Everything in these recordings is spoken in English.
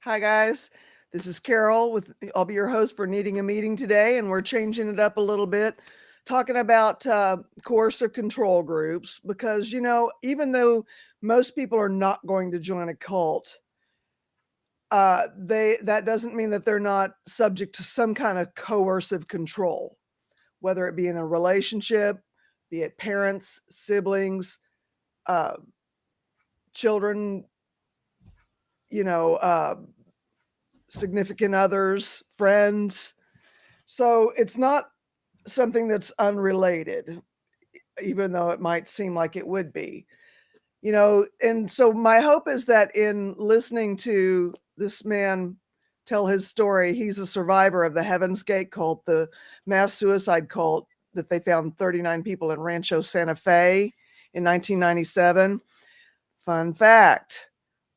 Hi, guys. This is Carol I'll be your host for Needing a Meeting today, and we're changing it up a little bit, talking about coercive control groups because, even though most people are not going to join a cult, that doesn't mean that they're not subject to some kind of coercive control, whether it be in a relationship, be it parents, siblings, uh, children, you know, uh, significant others, friends. So it's not something that's unrelated, even though it might seem like it would be. And so my hope is that in listening to this man tell his story, he's a survivor of the Heaven's Gate cult, the mass suicide cult that they found 39 people in Rancho Santa Fe in 1997. Fun fact,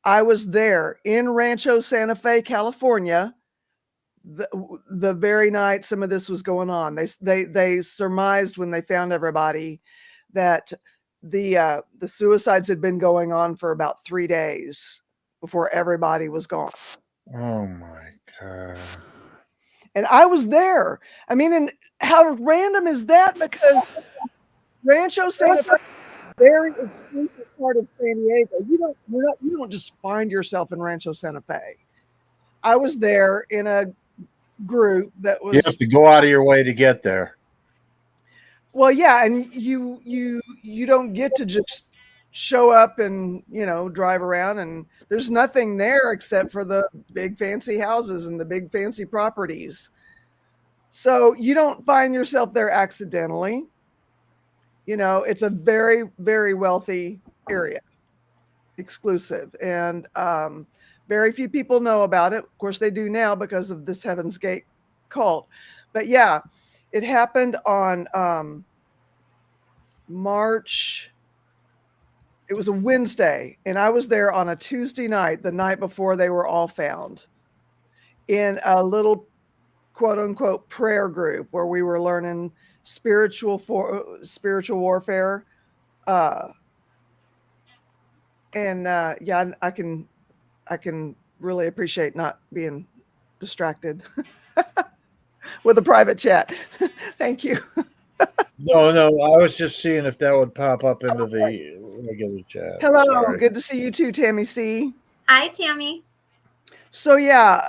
I was there in Rancho Santa Fe, California, the very night some of this was going on. They surmised when they found everybody that the suicides had been going on for about 3 days before everybody was gone. Oh my God. And I was there. I mean, and how random is that? Because Rancho Santa Fe, very exclusive part of San Diego. You don't just find yourself in Rancho Santa Fe. I was there in a group that You was, have to go out of your way to get there. well, yeah, and you don't get to just show up and drive around, and there's nothing there except for the big fancy houses and the big fancy properties. So you don't find yourself there accidentally. It's a very, very wealthy area, exclusive, and very few people know about it. Of course, they do now because of this Heaven's Gate cult. But yeah, it happened on March. It was a Wednesday, and I was there on a Tuesday night, the night before they were all found, in a little quote unquote prayer group where we were learning spiritual warfare. Uh, and yeah, I can really appreciate not being distracted with a private chat. Thank you. No, I was just seeing if that would pop up into the regular chat. Hello, Sorry. good to see you too, Tammy C. Hi, Tammy. So yeah,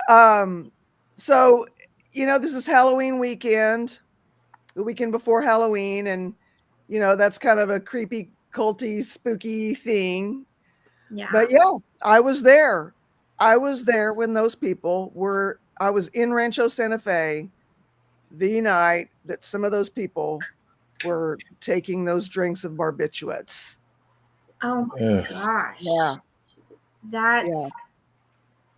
so this is Halloween weekend, the weekend before Halloween, and that's kind of a creepy, culty, spooky thing. Yeah. But yeah, I was there. I was there when those people were. I was in Rancho Santa Fe the night that some of those people were taking those drinks of barbiturates. Oh my Ugh. gosh. Yeah, That's yeah.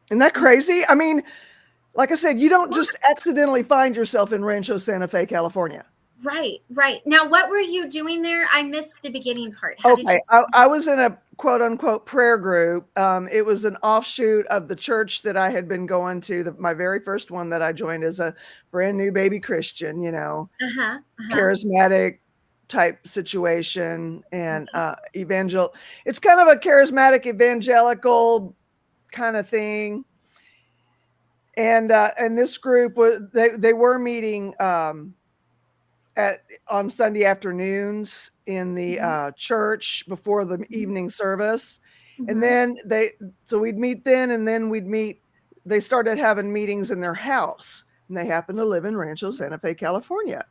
Isn't that crazy? I mean, like I said, you don't just accidentally find yourself in Rancho Santa Fe, California. right. Now, what were you doing there? I missed the beginning part. How did Okay, you? I was in a quote unquote prayer group. It was an offshoot of the church that I had been going to. My very first one that I joined as a brand new baby Christian, charismatic type situation, and evangel. It's kind of a charismatic evangelical kind of thing. And this group was they were meeting on Sunday afternoons in the church before the evening service. And then we'd meet then, and then they started having meetings in their house, and they happened to live in Rancho Santa Fe, California.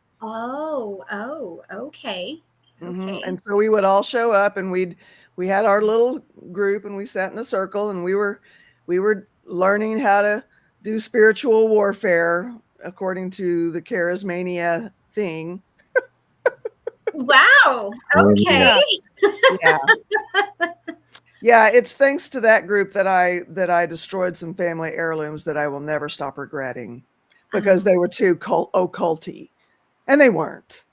Okay. And so we would all show up, and we had our little group, and we sat in a circle, and we were learning how to do spiritual warfare according to the charismania thing. Wow. Okay. Yeah. Yeah, it's thanks to that group that I destroyed some family heirlooms that I will never stop regretting, because they were too occulty, and they weren't.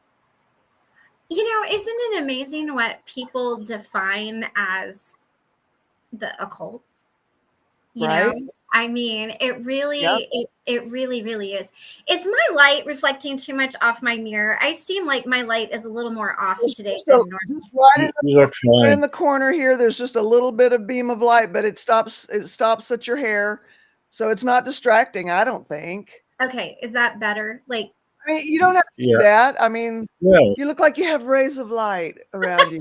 Isn't it amazing what people define as the occult? Right? I mean, it really, Yep. it really, really is. Is my light reflecting too much off my mirror? I seem like my light is a little more off today than normal. Just right You look in fine. the corner here, there's just a little bit of beam of light, but it stops at your hair. So it's not distracting, I don't think. Okay, is that better? Like, I mean, you don't have to do that. I mean, you look like you have rays of light around you.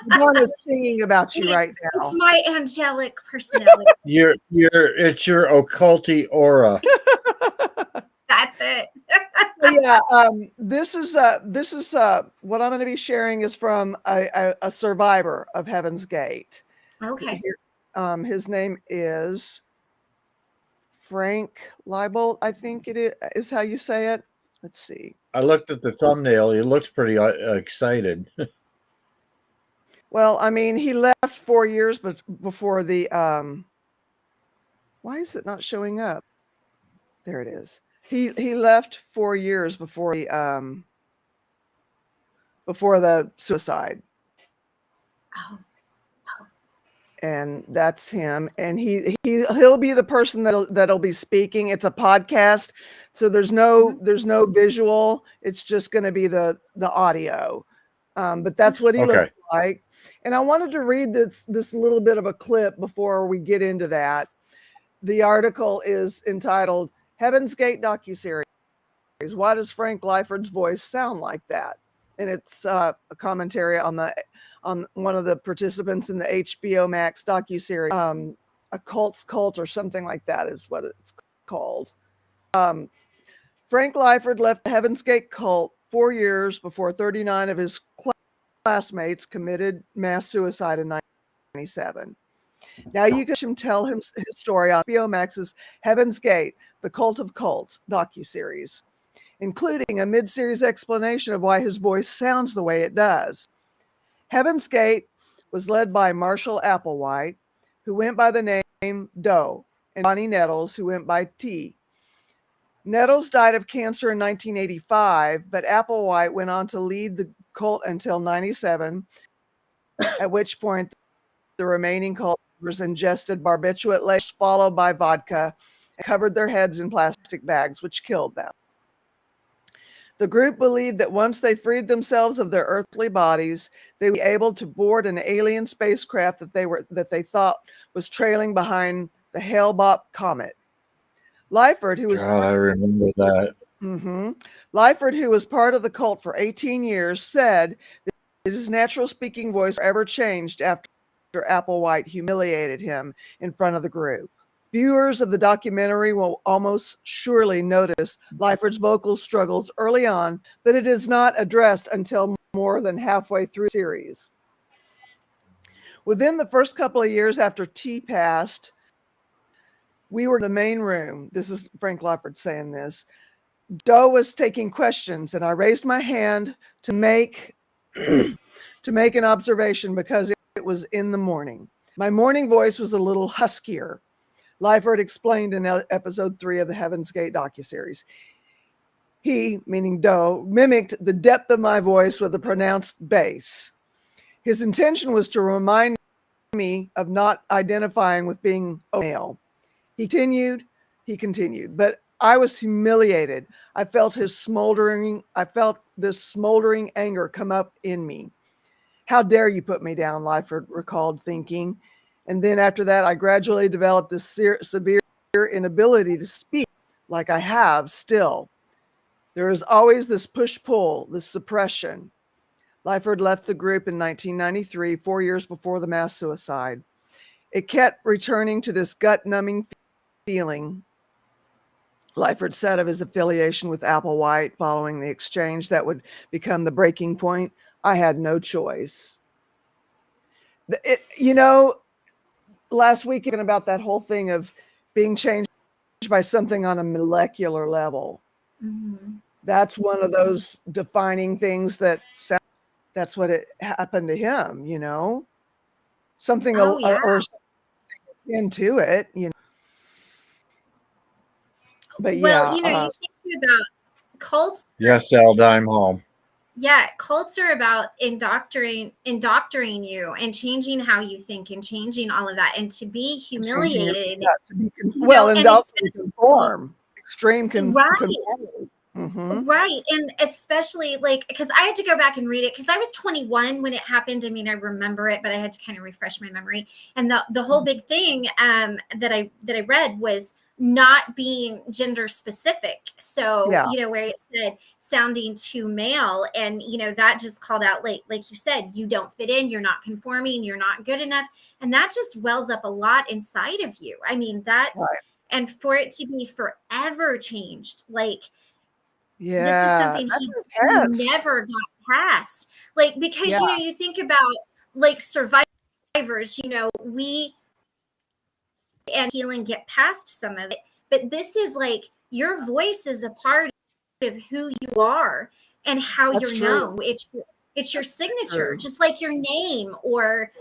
Madonna's singing about you right now. It's my angelic personality. It's your occulty aura. That's it. Yeah, this is what I'm going to be sharing is from a survivor of Heaven's Gate. Okay. Here, his name is Frank Leibold, I think it is how you say it. Let's see. I looked at the thumbnail. He looks pretty excited. Well, I mean, he left 4 years before the why is it not showing up? There it is. He left 4 years before the suicide. Oh. And that's him. And he'll be the person that'll be speaking. It's a podcast, so there's no visual. It's just going to be the audio. But that's what he looks like. And I wanted to read this little bit of a clip before we get into that. The article is entitled Heaven's Gate docuseries. Why does Frank Lyford's voice sound like that? And it's a commentary on one of the participants in the HBO Max docuseries, A Cult's Cult or something like that is what it's called. Frank Lyford left the Heaven's Gate cult 4 years before 39 of his classmates committed mass suicide in 1997. Now you can tell him his story on HBO Max's Heaven's Gate, The Cult of Cults docuseries, including a mid-series explanation of why his voice sounds the way it does. Heaven's Gate was led by Marshall Applewhite, who went by the name Doe, and Bonnie Nettles, who went by T. Nettles died of cancer in 1985, but Applewhite went on to lead the cult until 97, at which point the remaining cult members ingested barbiturate lace followed by vodka and covered their heads in plastic bags, which killed them. The group believed that once they freed themselves of their earthly bodies, they would be able to board an alien spacecraft that they thought was trailing behind the Hale-Bopp comet. Lyford, who was I remember that. Lyford, who was part of the cult for 18 years, said that his natural speaking voice ever changed after Applewhite humiliated him in front of the group. Viewers of the documentary will almost surely notice Lyford's vocal struggles early on, but it is not addressed until more than halfway through the series. Within the first couple of years after T passed, we were in the main room. This is Frank Lyford saying this. Doe was taking questions, and I raised my hand to make an observation because it was in the morning. My morning voice was a little huskier. Lyford explained in episode 3 of the Heaven's Gate docuseries. He, meaning Doe, mimicked the depth of my voice with a pronounced bass. His intention was to remind me of not identifying with being a male. He continued, but I was humiliated. I felt this smoldering anger come up in me. How dare you put me down, Lyford recalled thinking. And then after that, I gradually developed this severe inability to speak like I have still. There is always this push-pull, this suppression. Lyford left the group in 1993, 4 years before the mass suicide. It kept returning to this gut-numbing feeling, Lyford said, of his affiliation with Applewhite following the exchange that would become the breaking point. I had no choice. Last week, even about that whole thing of being changed by something on a molecular level. That's one of those defining things that's what it happened to him, something or something into it, But you think about cults. Yes, Aldine home. Yeah, cults are about indoctrinating you and changing how you think and changing all of that, and to be humiliated. And also to conform, extreme conformity. Mhm. Right. And especially like, because I had to go back and read it because I was 21 when it happened. I mean, I remember it, but I had to kind of refresh my memory. And the whole big thing that I read was not being gender specific. So, Yeah. where it said sounding too male, and that just called out, like you said, you don't fit in, you're not conforming, you're not good enough. And that just wells up a lot inside of you. I mean, Right. and for it to be forever changed, like, this is Yeah. something That's he intense. never got past. Like, because, Yeah. you think about like survivors, we and healing get past some of it. But this is like your voice is a part of who you are and how That's you're true. known. It's your That's signature, true. just like your name or,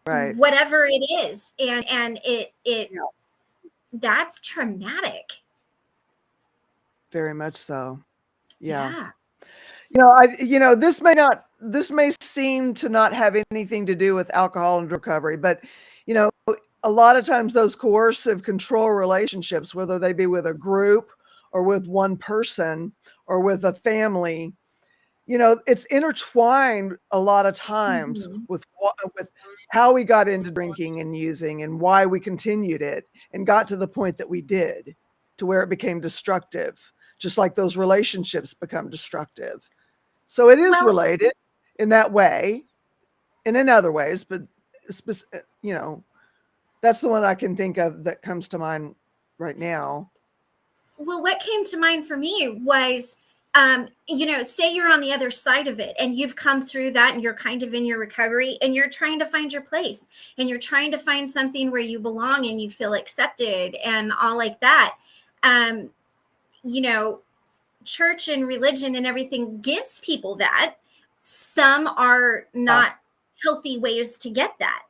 Right. whatever it is. And it Yeah. that's traumatic. Very much so. Yeah. Yeah. This may seem to not have anything to do with alcohol and recovery, but you know, a lot of times those coercive control relationships, whether they be with a group or with one person or with a family, it's intertwined a lot of times Mhm. with how we got into drinking and using and why we continued it and got to the point that we did, to where it became destructive, just like those relationships become destructive. So it is Well, related in that way and in other ways, but that's the one I can think of that comes to mind right now. what came to mind for me was, say you're on the other side of it and you've come through that and you're kind of in your recovery and you're trying to find your place and you're trying to find something where you belong and you feel accepted and all like that. Um, you know, Church and religion and everything gives people that. Some are Yeah. not healthy ways to get that,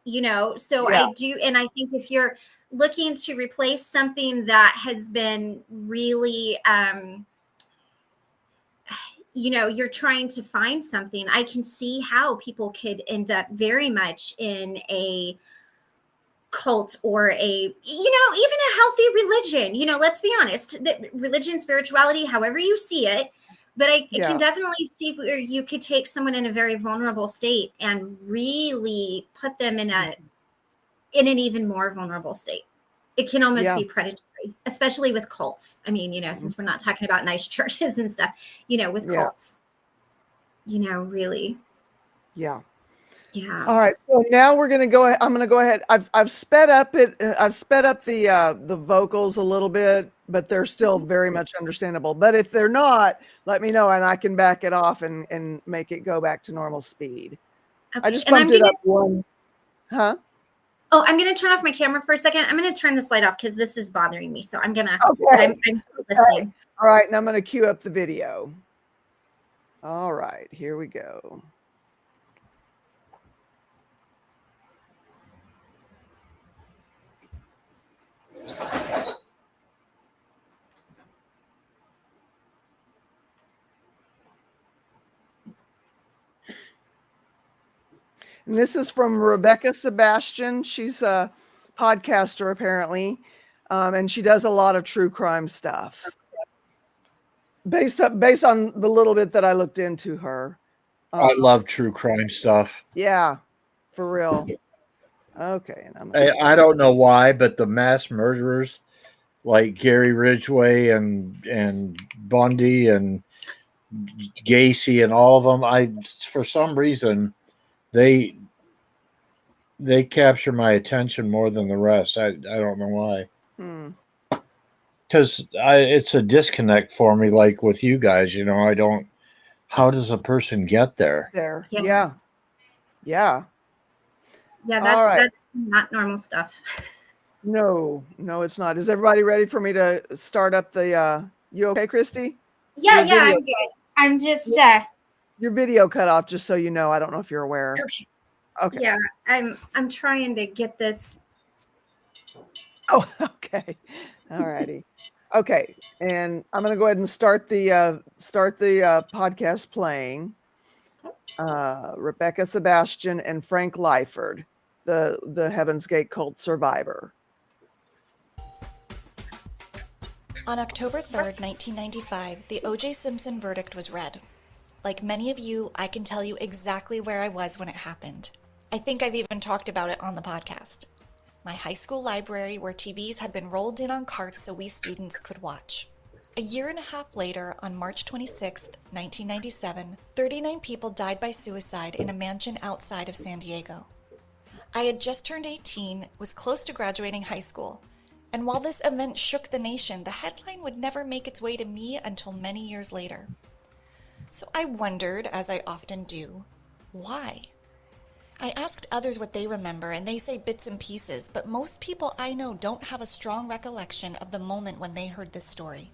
So Yeah. I do, and I think if you're looking to replace something that has been really, you're trying to find something, I can see how people could end up very much in a cult or even a healthy religion. Let's be honest, that religion, spirituality, however you see it, but I can Yeah. definitely see where you could take someone in a very vulnerable state and really put them in an even more vulnerable state. It can almost Yeah. be predatory, especially with cults. I mean, since we're not talking about nice churches and stuff, with Yeah. cults, really. Yeah. Yeah. All right. So now we're gonna go. I'm gonna go ahead. I've sped up it. I've sped up the vocals a little bit, but they're still very much understandable. But if they're not, let me know and I can back it off and make it go back to normal speed. I Okay. just And bumped it up one. Huh? I'm going to turn off my camera for a second. I'm going to turn this light off because this is bothering me. So I'm going to, Okay. but I'm listening. All right. And I'm gonna cue up the video. All right. Here we go. And this is from Rebecca Sebastian. She's a podcaster, apparently, and she does a lot of true crime stuff. Based on the little bit that I looked into her. I love true crime stuff. Yeah, for real. Okay, and I don't know why, but the mass murderers like Gary Ridgway and Bundy and Gacy and all of them, for some reason they capture my attention more than the rest. I don't know why. Because it's a disconnect for me, like with you guys. I don't. How does a person get there? there. Yeah. Yeah. Yeah. All right. That's not normal stuff. No, it's not. Is everybody ready for me to start up the you okay, Christy? Yeah. Your video, I'm good. I'm just, your video cut off, just so you know. I don't know if you're aware. okay. Okay. Yeah. I'm trying to get this. Oh, okay. All righty. Okay. And I'm going to go ahead and start the podcast playing. Rebecca Sebastian and Frank Lyford, the Heaven's Gate cult survivor. On October 3rd, 1995, the O.J. Simpson verdict was read. Like many of you, I can tell you exactly where I was when it happened. I think I've even talked about it on the podcast. My high school library, where TVs had been rolled in on carts so we students could watch. A year and a half later, on March 26, 1997, 39 people died by suicide in a mansion outside of San Diego. I had just turned 18, was close to graduating high school, and while this event shook the nation, the headline would never make its way to me until many years later. So I wondered, as I often do, why? I asked others what they remember, and they say bits and pieces, but most people I know don't have a strong recollection of the moment when they heard this story.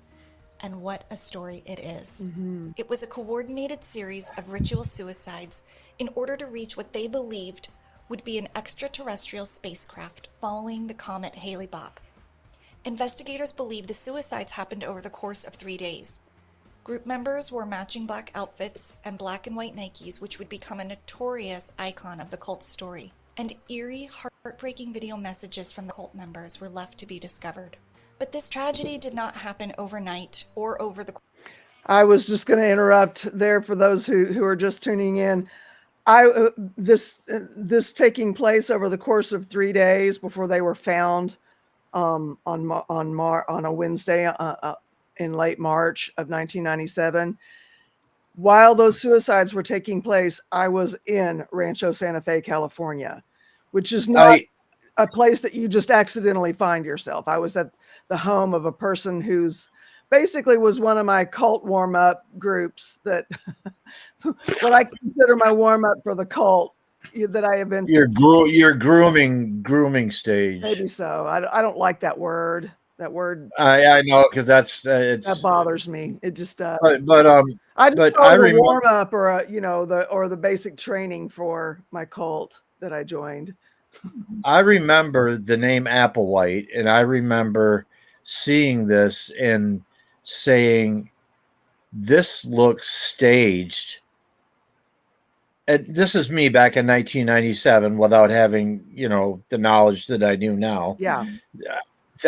And what a story it is. Mm-hmm. It was a coordinated series of ritual suicides in order to reach what they believed would be an extraterrestrial spacecraft following the comet Hale-Bopp. Investigators believe the suicides happened over the course of 3 days. Group members wore matching black outfits and black and white Nikes, which would become a notorious icon of the cult's story. And eerie, heartbreaking video messages from the cult members were left to be discovered. But this tragedy did not happen overnight or over the... I was just going to interrupt there for those who are just tuning in. This taking place over the course of 3 days before they were found on a Wednesday in late March of 1997. While those suicides were taking place, I was in Rancho Santa Fe, California, which is not a place that you just accidentally find yourself. I was at the home of a person who's basically was one of my cult warm-up groups that what I consider my warm-up for the cult that I have been. Your grooming stage. Maybe so. I don't like that word. That word. I know, because that bothers me. It just. But I just but call I it a remember warm up or the basic training for my cult that I joined. I remember the name Applewhite, and I remember seeing this and saying, "This looks staged." And this is me back in 1997, without having the knowledge that I knew now. Yeah,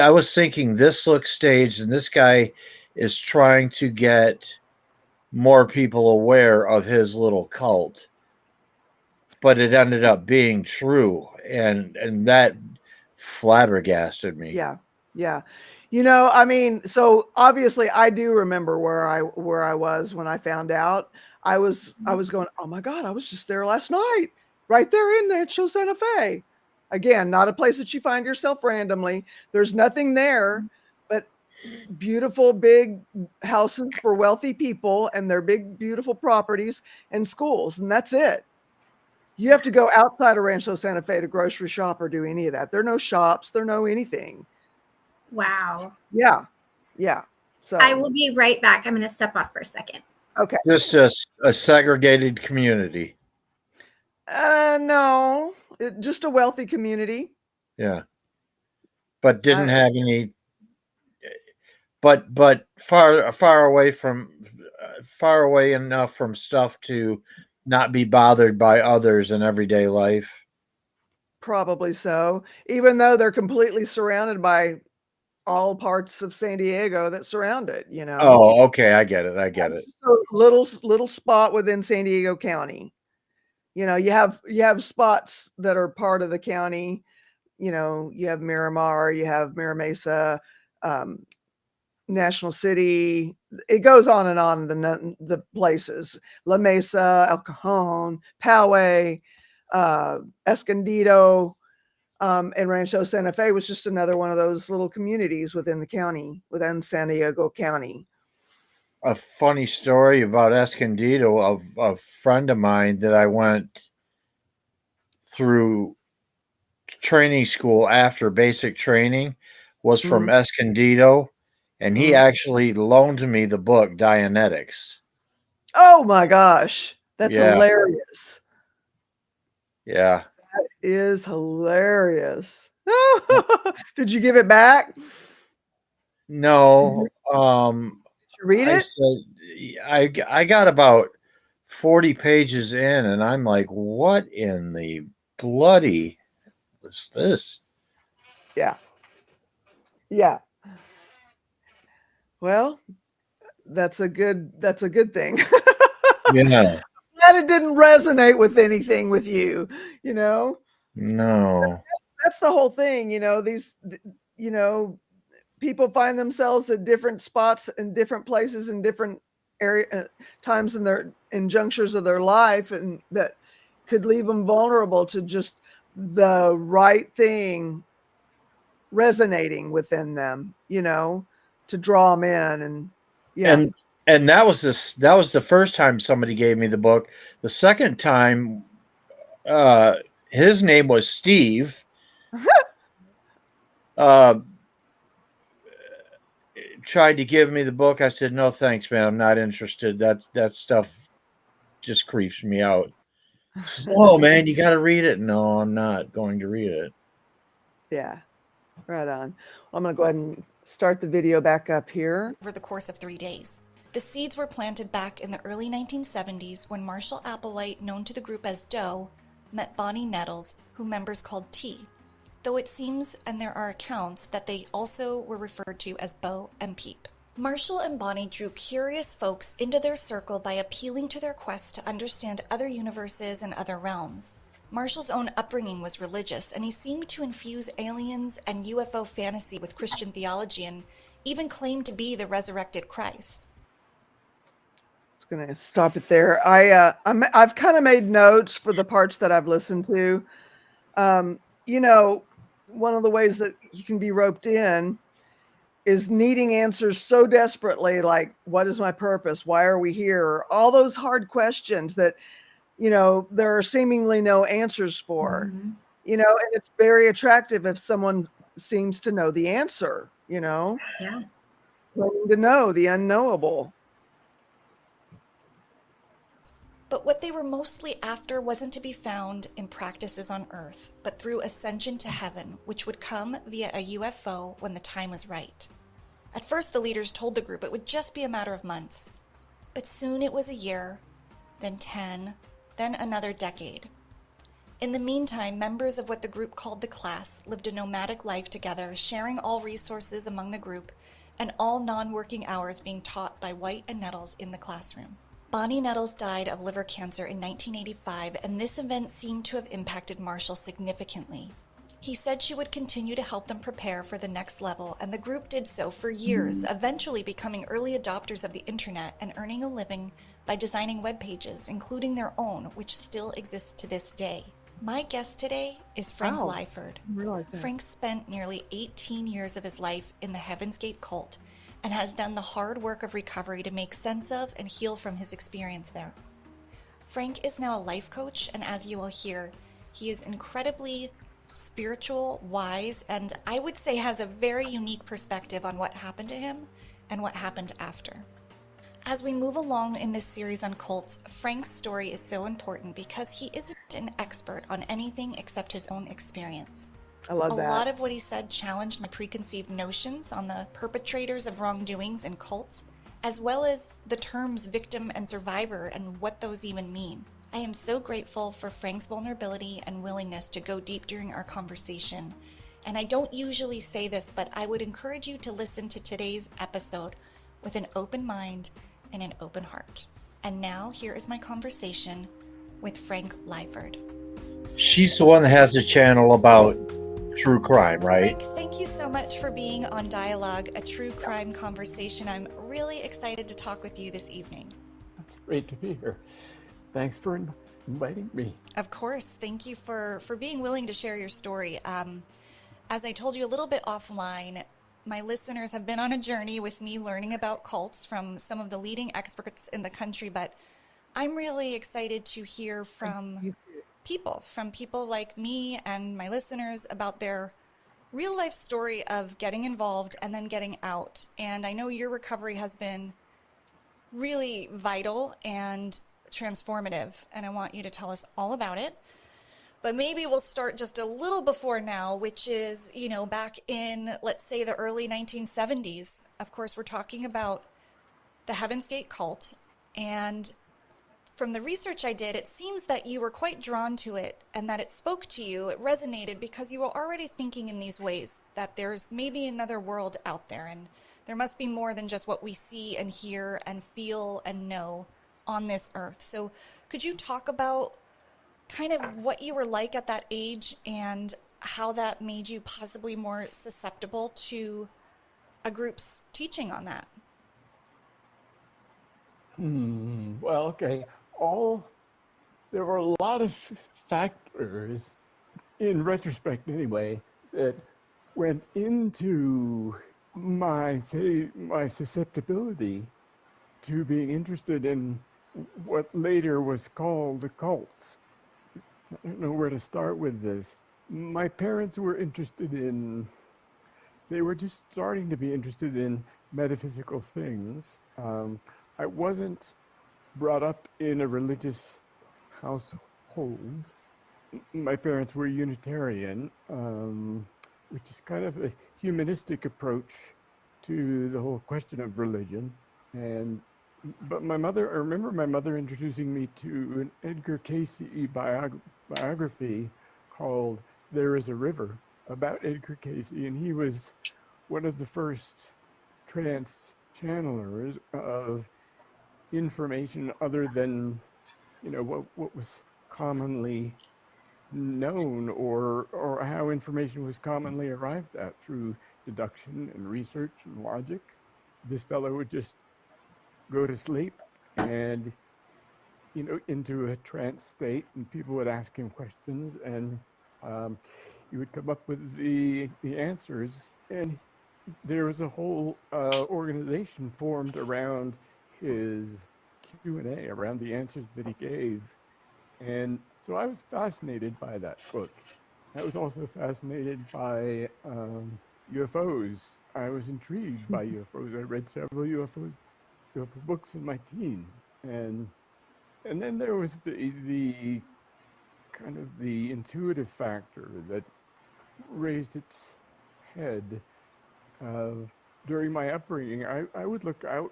I was thinking this looks staged, and this guy is trying to get more people aware of his little cult. But it ended up being true, and that flabbergasted me. yeah. I mean, so obviously I do remember where I was when I found out. I was going, oh my God, I was just there last night, right there in Rancho Santa Fe. Again, not a place that you find yourself randomly. There's nothing there but beautiful big houses for wealthy people and their big, beautiful properties and schools. And that's it. You have to go outside of Rancho Santa Fe to grocery shop or do any of that. There are no shops. There are no anything. Wow. Yeah. So I will be right back. I'm going to step off for a second. Okay. Just a segregated community. No, just a wealthy community. Yeah. But didn't have any. But far away enough from stuff to not be bothered by others in everyday life. Probably so. Even though they're completely surrounded by all parts of San Diego that surround it, Oh, okay. I get it. Just a little spot within San Diego County. You have spots that are part of the county. You have Miramar, you have Mira Mesa, National City. It goes on and on, the places. La Mesa, El Cajon, Poway, Escondido, and Rancho Santa Fe was just another one of those little communities within the county, within San Diego County. A funny story about Escondido of a friend of mine that I went through training school after basic training was from Escondido, and he actually loaned me the book Dianetics. Oh my gosh, that's hilarious. Yeah, that is hilarious. Did you give it back? No. Did you read it? I got about 40 pages in, and I'm like, what in the bloody is this? Yeah. Well, that's a good thing. Yeah. Glad it didn't resonate with anything with you, you know? No. That's the whole thing, you know, people find themselves at different spots in different places in different area times in junctures of their life, and that could leave them vulnerable to just the right thing resonating within them, to draw them in. And yeah. And that was the first time somebody gave me the book. The second time, his name was Steve. Tried to give me the book. I said, no, thanks, man. I'm not interested. That stuff just creeps me out. Oh, man, you got to read it. No, I'm not going to read it. Yeah, right on. I'm going to go ahead and start the video back up here. Over the course of 3 days. The seeds were planted back in the early 1970s when Marshall Applewhite, known to the group as Doe, met Bonnie Nettles, who members called T, though it seems, and there are accounts, that they also were referred to as Bo and Peep. Marshall and Bonnie drew curious folks into their circle by appealing to their quest to understand other universes and other realms. Marshall's own upbringing was religious, and he seemed to infuse aliens and UFO fantasy with Christian theology and even claimed to be the resurrected Christ. It's going to stop it there. I've kind of made notes for the parts that I've listened to. One of the ways that you can be roped in is needing answers so desperately, like, what is my purpose? Why are we here? All those hard questions that, there are seemingly no answers for, Mhm. and it's very attractive if someone seems to know the answer, Yeah. wanting to know the unknowable. But what they were mostly after wasn't to be found in practices on Earth, but through ascension to heaven, which would come via a UFO when the time was right. At first, the leaders told the group it would just be a matter of months. But soon it was a year, then 10, then another decade. In the meantime, members of what the group called the class lived a nomadic life together, sharing all resources among the group, and all non-working hours being taught by White and Nettles in the classroom. Bonnie Nettles died of liver cancer in 1985, and this event seemed to have impacted Marshall significantly. He said she would continue to help them prepare for the next level, and the group did so for years, eventually becoming early adopters of the internet and earning a living by designing web pages, including their own, which still exists to this day. My guest today is Frank Wow. Lyford. I didn't realize that. Frank spent nearly 18 years of his life in the Heaven's Gate cult and has done the hard work of recovery to make sense of and heal from his experience there. Frank is now a life coach, and as you will hear, he is incredibly spiritual, wise, and I would say has a very unique perspective on what happened to him and what happened after. As we move along in this series on cults, Frank's story is so important because he isn't an expert on anything except his own experience. I love A that. lot of what he said challenged my preconceived notions on the perpetrators of wrongdoings in cults, as well as the terms victim and survivor and what those even mean. I am so grateful for Frank's vulnerability and willingness to go deep during our conversation. And I don't usually say this, but I would encourage you to listen to today's episode with an open mind and an open heart. And now, here is my conversation with Frank Lyford. She's the one that has a channel about true crime, right? Frank, thank you so much for being on Dialogue, a true crime conversation. I'm really excited to talk with you this evening. It's great to be here. Thanks for inviting me. Of course. Thank you for being willing to share your story. As I told you a little bit offline, my listeners have been on a journey with me learning about cults from some of the leading experts in the country, but I'm really excited to hear from people like me and my listeners about their real life story of getting involved and then getting out. And I know your recovery has been really vital and transformative, and I want you to tell us all about it. But maybe we'll start just a little before now, which is, back in, let's say, the early 1970s. Of course, we're talking about the Heaven's Gate cult. And from the research I did, it seems that you were quite drawn to it and that it spoke to you, it resonated because you were already thinking in these ways, that there's maybe another world out there and there must be more than just what we see and hear and feel and know on this earth. So could you talk about kind of what you were like at that age and how that made you possibly more susceptible to a group's teaching on that? Well, okay. There were a lot of factors, in retrospect anyway, that went into my susceptibility to being interested in what later was called the cults. I don't know where to start with this. My parents were they were just starting to be interested in metaphysical things. I wasn't brought up in a religious household. My parents were Unitarian, which is kind of a humanistic approach to the whole question of religion. But I remember my mother introducing me to an Edgar Cayce biography called There Is a River, about Edgar Cayce, and he was one of the first trance channelers of information other than, what was commonly known, or how information was commonly arrived at through deduction and research and logic. This fellow would just go to sleep and, into a trance state, and people would ask him questions, and he would come up with the answers. And there was a whole organization formed around his Q&A, around the answers that he gave. And so I was fascinated by that book. I was also fascinated by UFOs. I was intrigued by UFOs. I read several UFO books in my teens, and then there was the kind of the intuitive factor that raised its head. During my upbringing, I would look out.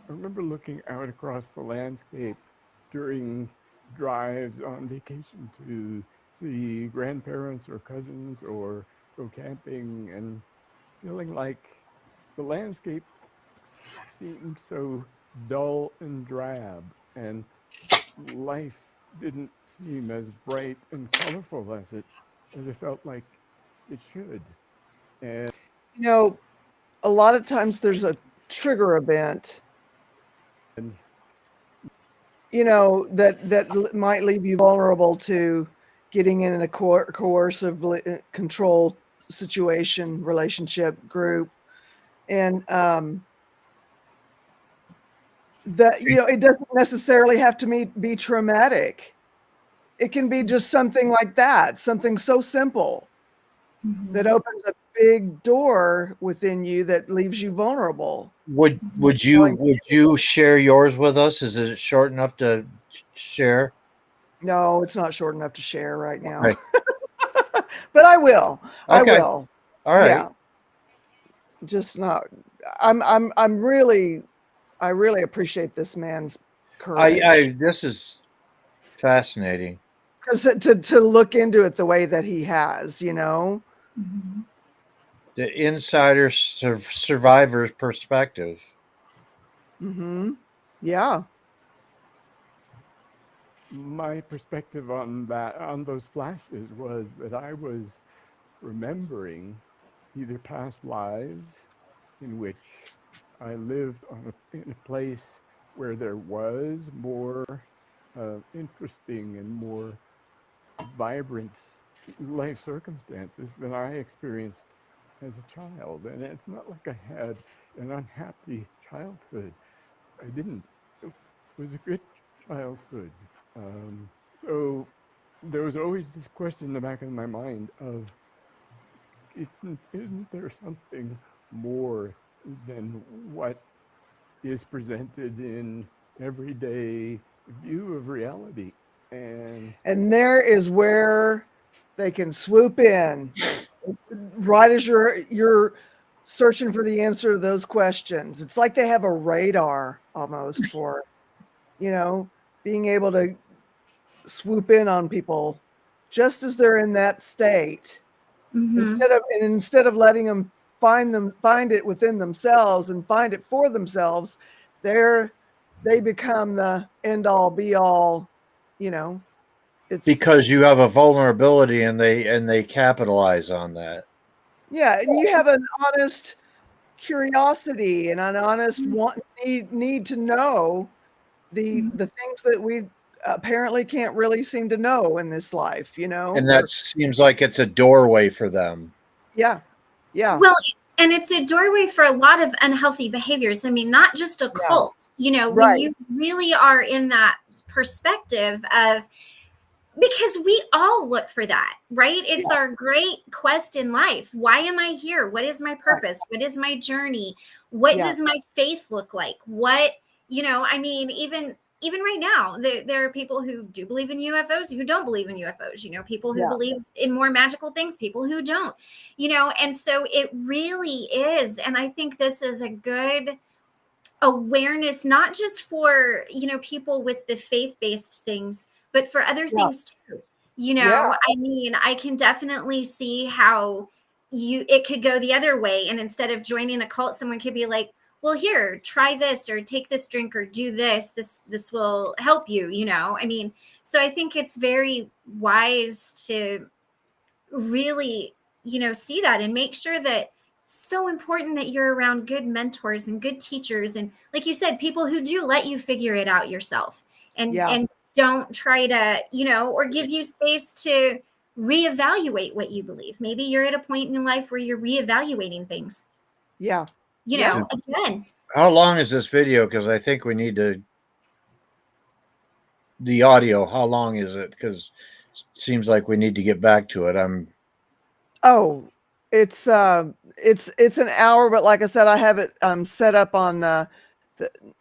I remember looking out across the landscape during drives on vacation to see grandparents or cousins or go camping, and feeling like the landscape seemed so dull and drab, and life didn't seem as bright and colorful as it felt like it should. And A lot of times there's a trigger event, that might leave you vulnerable to getting in a coercive control situation, relationship, group. And that, it doesn't necessarily have to be traumatic. It can be just something like that, something so simple that opens a big door within you that leaves you vulnerable. Would you share yours with us? Is it short enough to share? No, it's not short enough to share right now. Right. But I will. I Okay. will. All right. Yeah. Just not. I really appreciate this man's courage. This is fascinating. Because to look into it the way that he has, The insider survivor's perspective. Yeah. my perspective on those flashes, was that I was remembering either past lives in which I lived in a place where there was more interesting and more vibrant life circumstances than I experienced as a child. And it's not like I had an unhappy childhood. I didn't. It was a good childhood. So there was always this question in the back of my mind of, isn't there something more than what is presented in everyday view of reality? And there is where they can swoop in right as you're searching for the answer to those questions. It's like they have a radar almost for, being able to swoop in on people just as they're in that state, Mhm. instead of letting them find it within themselves and find it for themselves, they become the end all be all, you know. It's because you have a vulnerability and they capitalize on that. yeah, and you have an honest curiosity and an honest need to know the things that we apparently can't really seem to know in this life, you know. And that seems like it's a doorway for them. Yeah. Well, and it's a doorway for a lot of unhealthy behaviors. I mean, not just a Yeah. cult, you know, when Right. you really are in that perspective of, because we all look for that, right? It's our great quest in life. Why am I here? What is my purpose? What is my journey? What Yeah. does my faith look like? What, you know, I mean, even right now, there are people who do believe in UFOs, who don't believe in UFOs, you know, people who Yeah. believe in more magical things, people who don't, you know, and so it really is. And I think this is a good awareness, not just for, you know, people with the faith-based things, but for other Yeah. things too. You Yeah. know, I mean, I can definitely see how it could go the other way. And instead of joining a cult, someone could be like, well, here, try this, or take this drink, or do this. This will help you, you know. I mean, so I think it's very wise to really, you know, see that and make sure that it's so important that you're around good mentors and good teachers, and like you said, people who do let you figure it out yourself, Yeah. and don't try to, you know, or give you space to reevaluate what you believe. Maybe you're at a point in your life where you're reevaluating things, Yeah. you Yeah. know, again. How long is this video? Because I think we need to. The audio, how long is it? Because it seems like we need to get back to it. Oh, it's an hour, but like I said, I have it set up on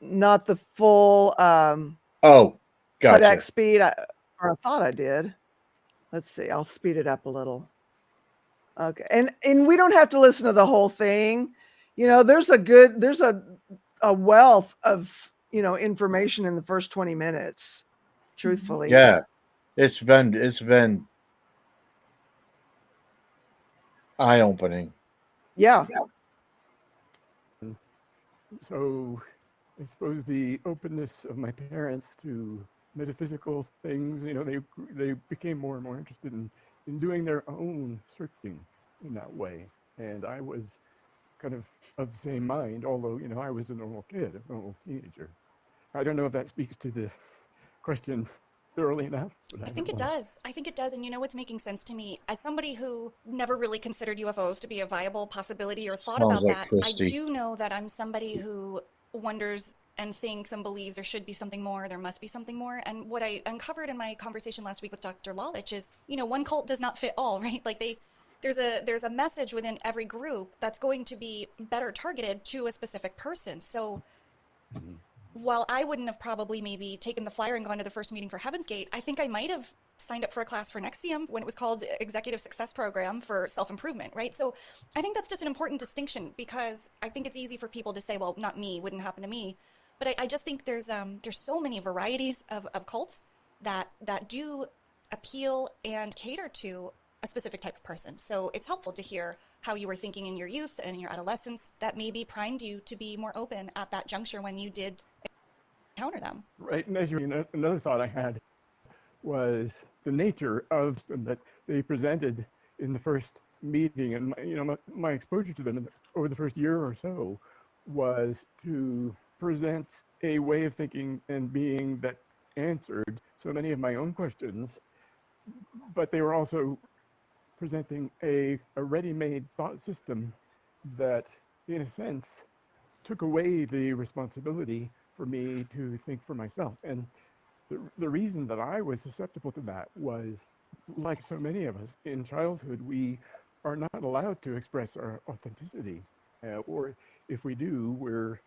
not the full Oh, gotcha. playback speed. Or I thought I did. Let's see. I'll speed it up a little. Okay, and we don't have to listen to the whole thing. You know, there's a wealth of, you know, information in the first 20 minutes. Truthfully. Yeah, it's been eye opening. Yeah. So I suppose the openness of my parents to metaphysical things, you know, they became more and more interested in doing their own searching in that way. And I was kind of the same mind, although, you know, I was a normal kid, a normal teenager. I don't know if that speaks to the question thoroughly enough. But I think it does. I think it does. And you know what's making sense to me? As somebody who never really considered UFOs to be a viable possibility or thought Sounds about like that, Christy. I do know that I'm somebody who wonders and thinks and believes there should be something more, there must be something more. And what I uncovered in my conversation last week with Dr. Lalich is, you know, one cult does not fit all, right? Like there's a message within every group that's going to be better targeted to a specific person. So while I wouldn't have probably maybe taken the flyer and gone to the first meeting for Heaven's Gate, I think I might have signed up for a class for NXIVM when it was called Executive Success Program for Self-Improvement, right? So I think that's just an important distinction, because I think it's easy for people to say, well, not me, wouldn't happen to me. But I just think there's so many varieties of cults that do appeal and cater to a specific type of person. So it's helpful to hear how you were thinking in your youth and your adolescence that maybe primed you to be more open at that juncture when you did encounter them. Right. And as you know, another thought I had was the nature of them that they presented in the first meeting, and my exposure to them over the first year or so was to present a way of thinking and being that answered so many of my own questions, but they were also presenting a ready-made thought system that, in a sense, took away the responsibility for me to think for myself. And the reason that I was susceptible to that was, like so many of us in childhood, we are not allowed to express our authenticity, or if we do, we're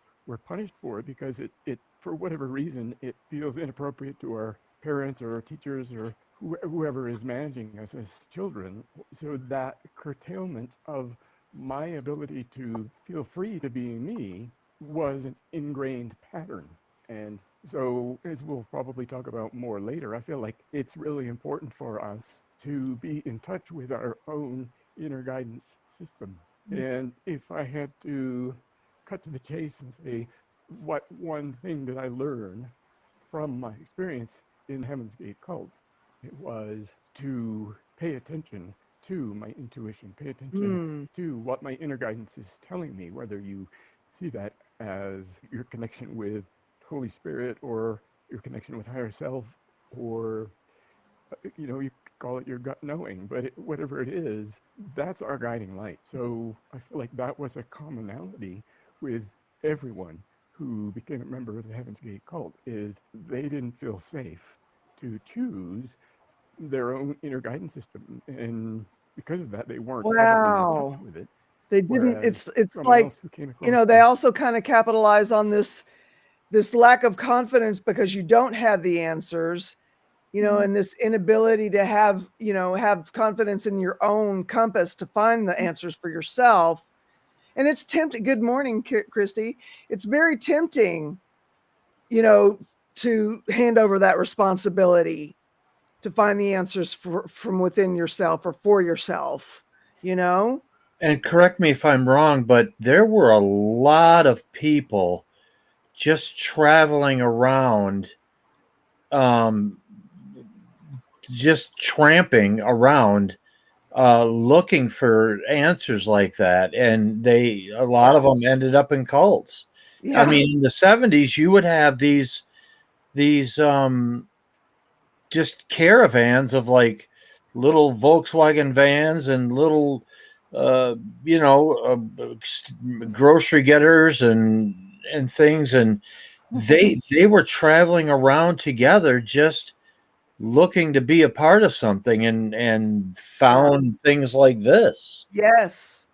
punished for it because it for whatever reason it feels inappropriate to our parents or our teachers or whoever is managing us as children. So that curtailment of my ability to feel free to be me was an ingrained pattern. And So, as we'll probably talk about more later, I feel like it's really important for us to be in touch with our own inner guidance system. And if I had to cut to the chase and say, what one thing did I learn from my experience in Heaven's Gate cult? It was to pay attention to my intuition, pay attention Hmm. to what my inner guidance is telling me, whether you see that as your connection with Holy Spirit or your connection with higher self, or you call it your gut knowing, but whatever it is, that's our guiding light. So I feel like that was a commonality with everyone who became a member of the Heaven's Gate cult, is they didn't feel safe to choose their own inner guidance system, and because of that, they weren't probably in touch Wow. with it. They didn't Whereas it's someone like, else who came across they the also kind of capitalize on this lack of confidence because you don't have the answers, and this inability to have confidence in your own compass to find the answers for yourself. And it's tempting. Good morning, Christy. It's very tempting, you know, to hand over that responsibility to find the answers from within yourself or for yourself, you know? And correct me if I'm wrong, but there were a lot of people just traveling around, um, just tramping around, looking for answers like that. And a lot Yeah. of them ended up in cults. I Yeah. mean, in the 70s, you would have these just caravans of like little Volkswagen vans and little, uh, you know, grocery getters and things, and they were traveling around together, just looking to be a part of something, and Yeah. found things like this. Yes.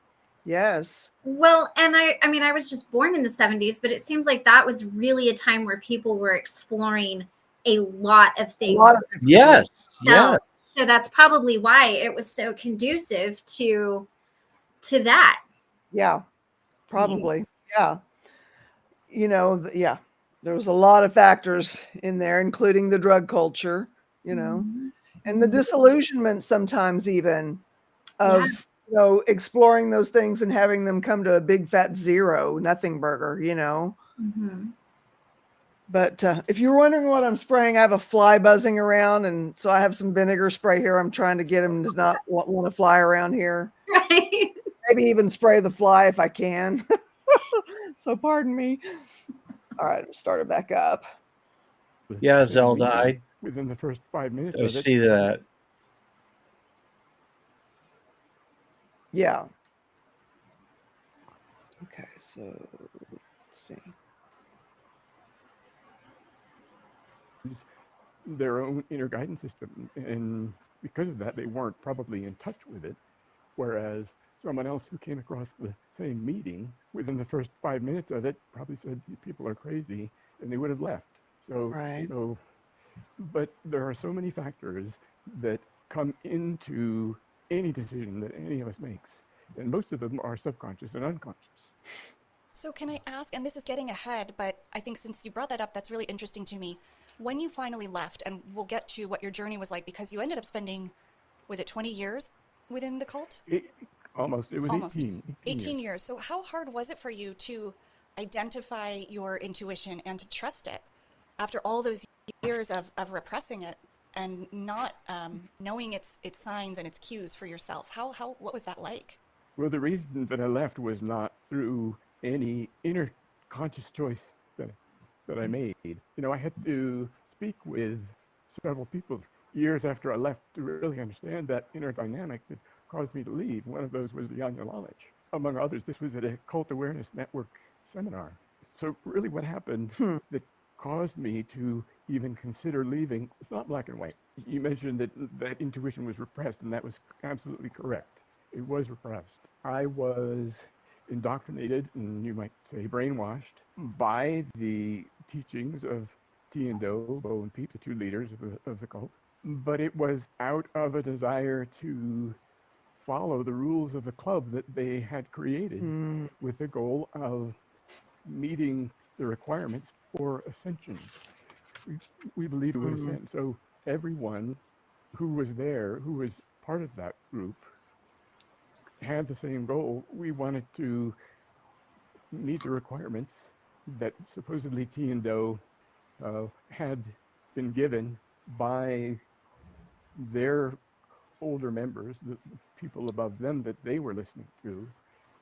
Yes. Well, and I mean, I was just born in the 70s, but it seems like that was really a time where people were exploring a lot of A lot things of different things. Yes, yes. themselves. So that's probably why it was so conducive to that. Yeah, Yeah. probably. Yeah. Yeah. There was a lot of factors in there, including the drug culture, Mhm. and the Mhm. disillusionment sometimes even Yeah. of, exploring those things and having them come to a big fat zero, nothing burger. Mhm. But if you're wondering what I'm spraying, I have a fly buzzing around, and so I have some vinegar spray here. I'm trying to get him to not want to fly around here. Right. Maybe even spray the fly if I can. So pardon me. All right, I'm started back up. Yeah, same Zelda, meeting within the first 5 minutes I of it. see that. Yeah. Okay, so let's see. Their own inner guidance system, and because of that, they weren't probably in touch with it. Whereas someone else who came across the same meeting within the first 5 minutes of it probably said, "You people are crazy," and they would have left. So, Right. so, but there are so many factors that come into any decision that any of us makes, and most of them are subconscious and unconscious. So, can I ask, and this is getting ahead, but I think since you brought that up, that's really interesting to me. When you finally left, and we'll get to what your journey was like, because you ended up spending, was it 20 years within the cult? It, Almost, it was Almost 18 18 years. years. So, how hard was it for you to identify your intuition and to trust it after all those years of repressing it and not knowing its signs and its cues for yourself? What was that like? Well, the reason that I left was not through any inner conscious choice that that I made. I had to speak with several people years after I left to really understand that inner dynamic that caused me to leave. One of those was the Anya knowledge. Among others, this was at a Cult Awareness Network seminar. So really what happened Hmm. that caused me to even consider leaving, it's not black and white. You mentioned that intuition was repressed, and that was absolutely correct. It was repressed. I was indoctrinated, and you might say brainwashed, by the teachings of T and Do, Bo and Peep, the two leaders of the cult. But it was out of a desire to follow the rules of the club that they had created Mm. with the goal of meeting the requirements for ascension. we believed it would Mhm. ascend. So everyone who was there, who was part of that group, had the same goal. We wanted to meet the requirements that supposedly T and Do had been given by their older members, the people above them that they were listening to.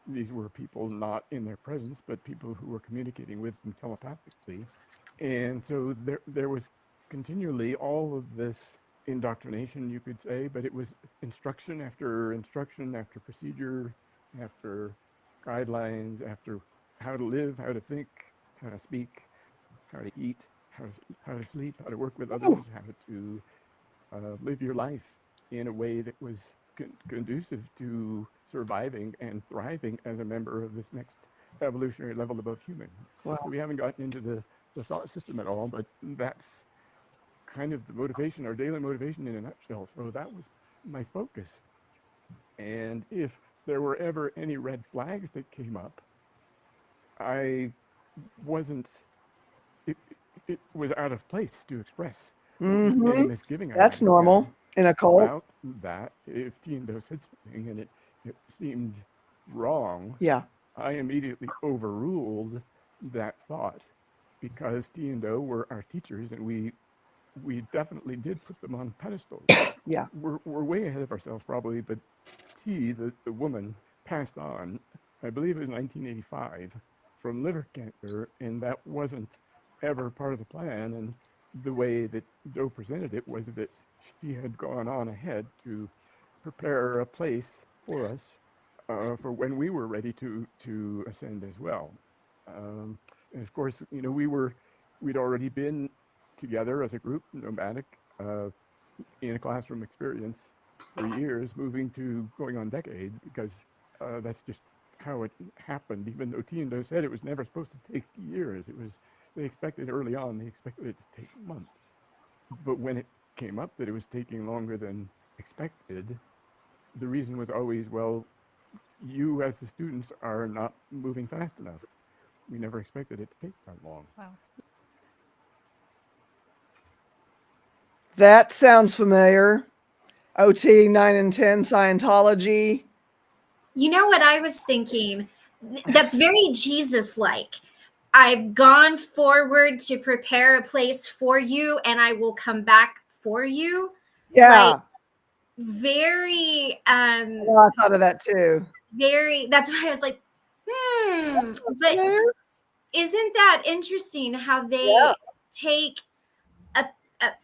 These were people not in their presence, but people who were communicating with them telepathically. And so there was continually all of this indoctrination, you could say, but it was instruction after procedure, after guidelines, after how to live, how to think, how to speak, how to eat, how to sleep, how to work with Ooh, others, how to live your life in a way that was conducive to surviving and thriving as a member of this next evolutionary level above human. So wow. we haven't gotten into the thought system at all, but that's kind of the motivation, our daily motivation in a nutshell. So that was my focus. And if there were ever any red flags that came up, I wasn't, it, it was out of place to express any Mhm. misgiving I That's might have had normal in a cult. about that. If Tiendo said something and it seemed wrong, Yeah. I immediately overruled that thought because Tiendo were our teachers and we definitely did put them on pedestals. Yeah. We're way ahead of ourselves probably, but T, the woman, passed on, I believe it was 1985, from liver cancer, and that wasn't ever part of the plan. And the way that Joe presented it was that she had gone on ahead to prepare a place for us for when we were ready to ascend as well. And of course, we'd already been together as a group, nomadic, uh, in a classroom experience for years, moving to going on decades, because that's just how it happened. Even though T and Do said it was never supposed to take years, they expected early on, they expected it to take months. But when it came up that it was taking longer than expected, the reason was always, well, you as the students are not moving fast enough. We never expected it to take that long. Wow. That sounds familiar. OT 9 and 10 Scientology. You know what I was thinking? That's very Jesus like. I've gone forward to prepare a place for you and I will come back for you. Like Yeah. very Oh, I thought of that too. very that's why I was like, but Familiar? isn't that interesting how Yeah. they take a,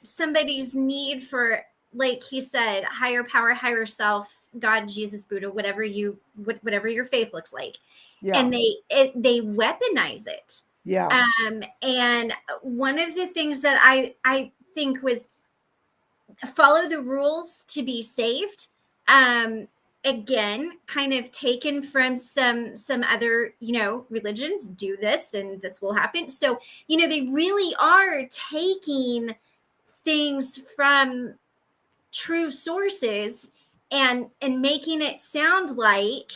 somebody's need for, like he said, higher power, higher self, God, Jesus, Buddha, whatever your faith looks like, Yeah. and they weaponize it. Yeah. And one of the things that I think was follow the rules to be saved. Again, kind of taken from some other religions. Do this and this will happen. So they really are taking things from true sources and making it sound like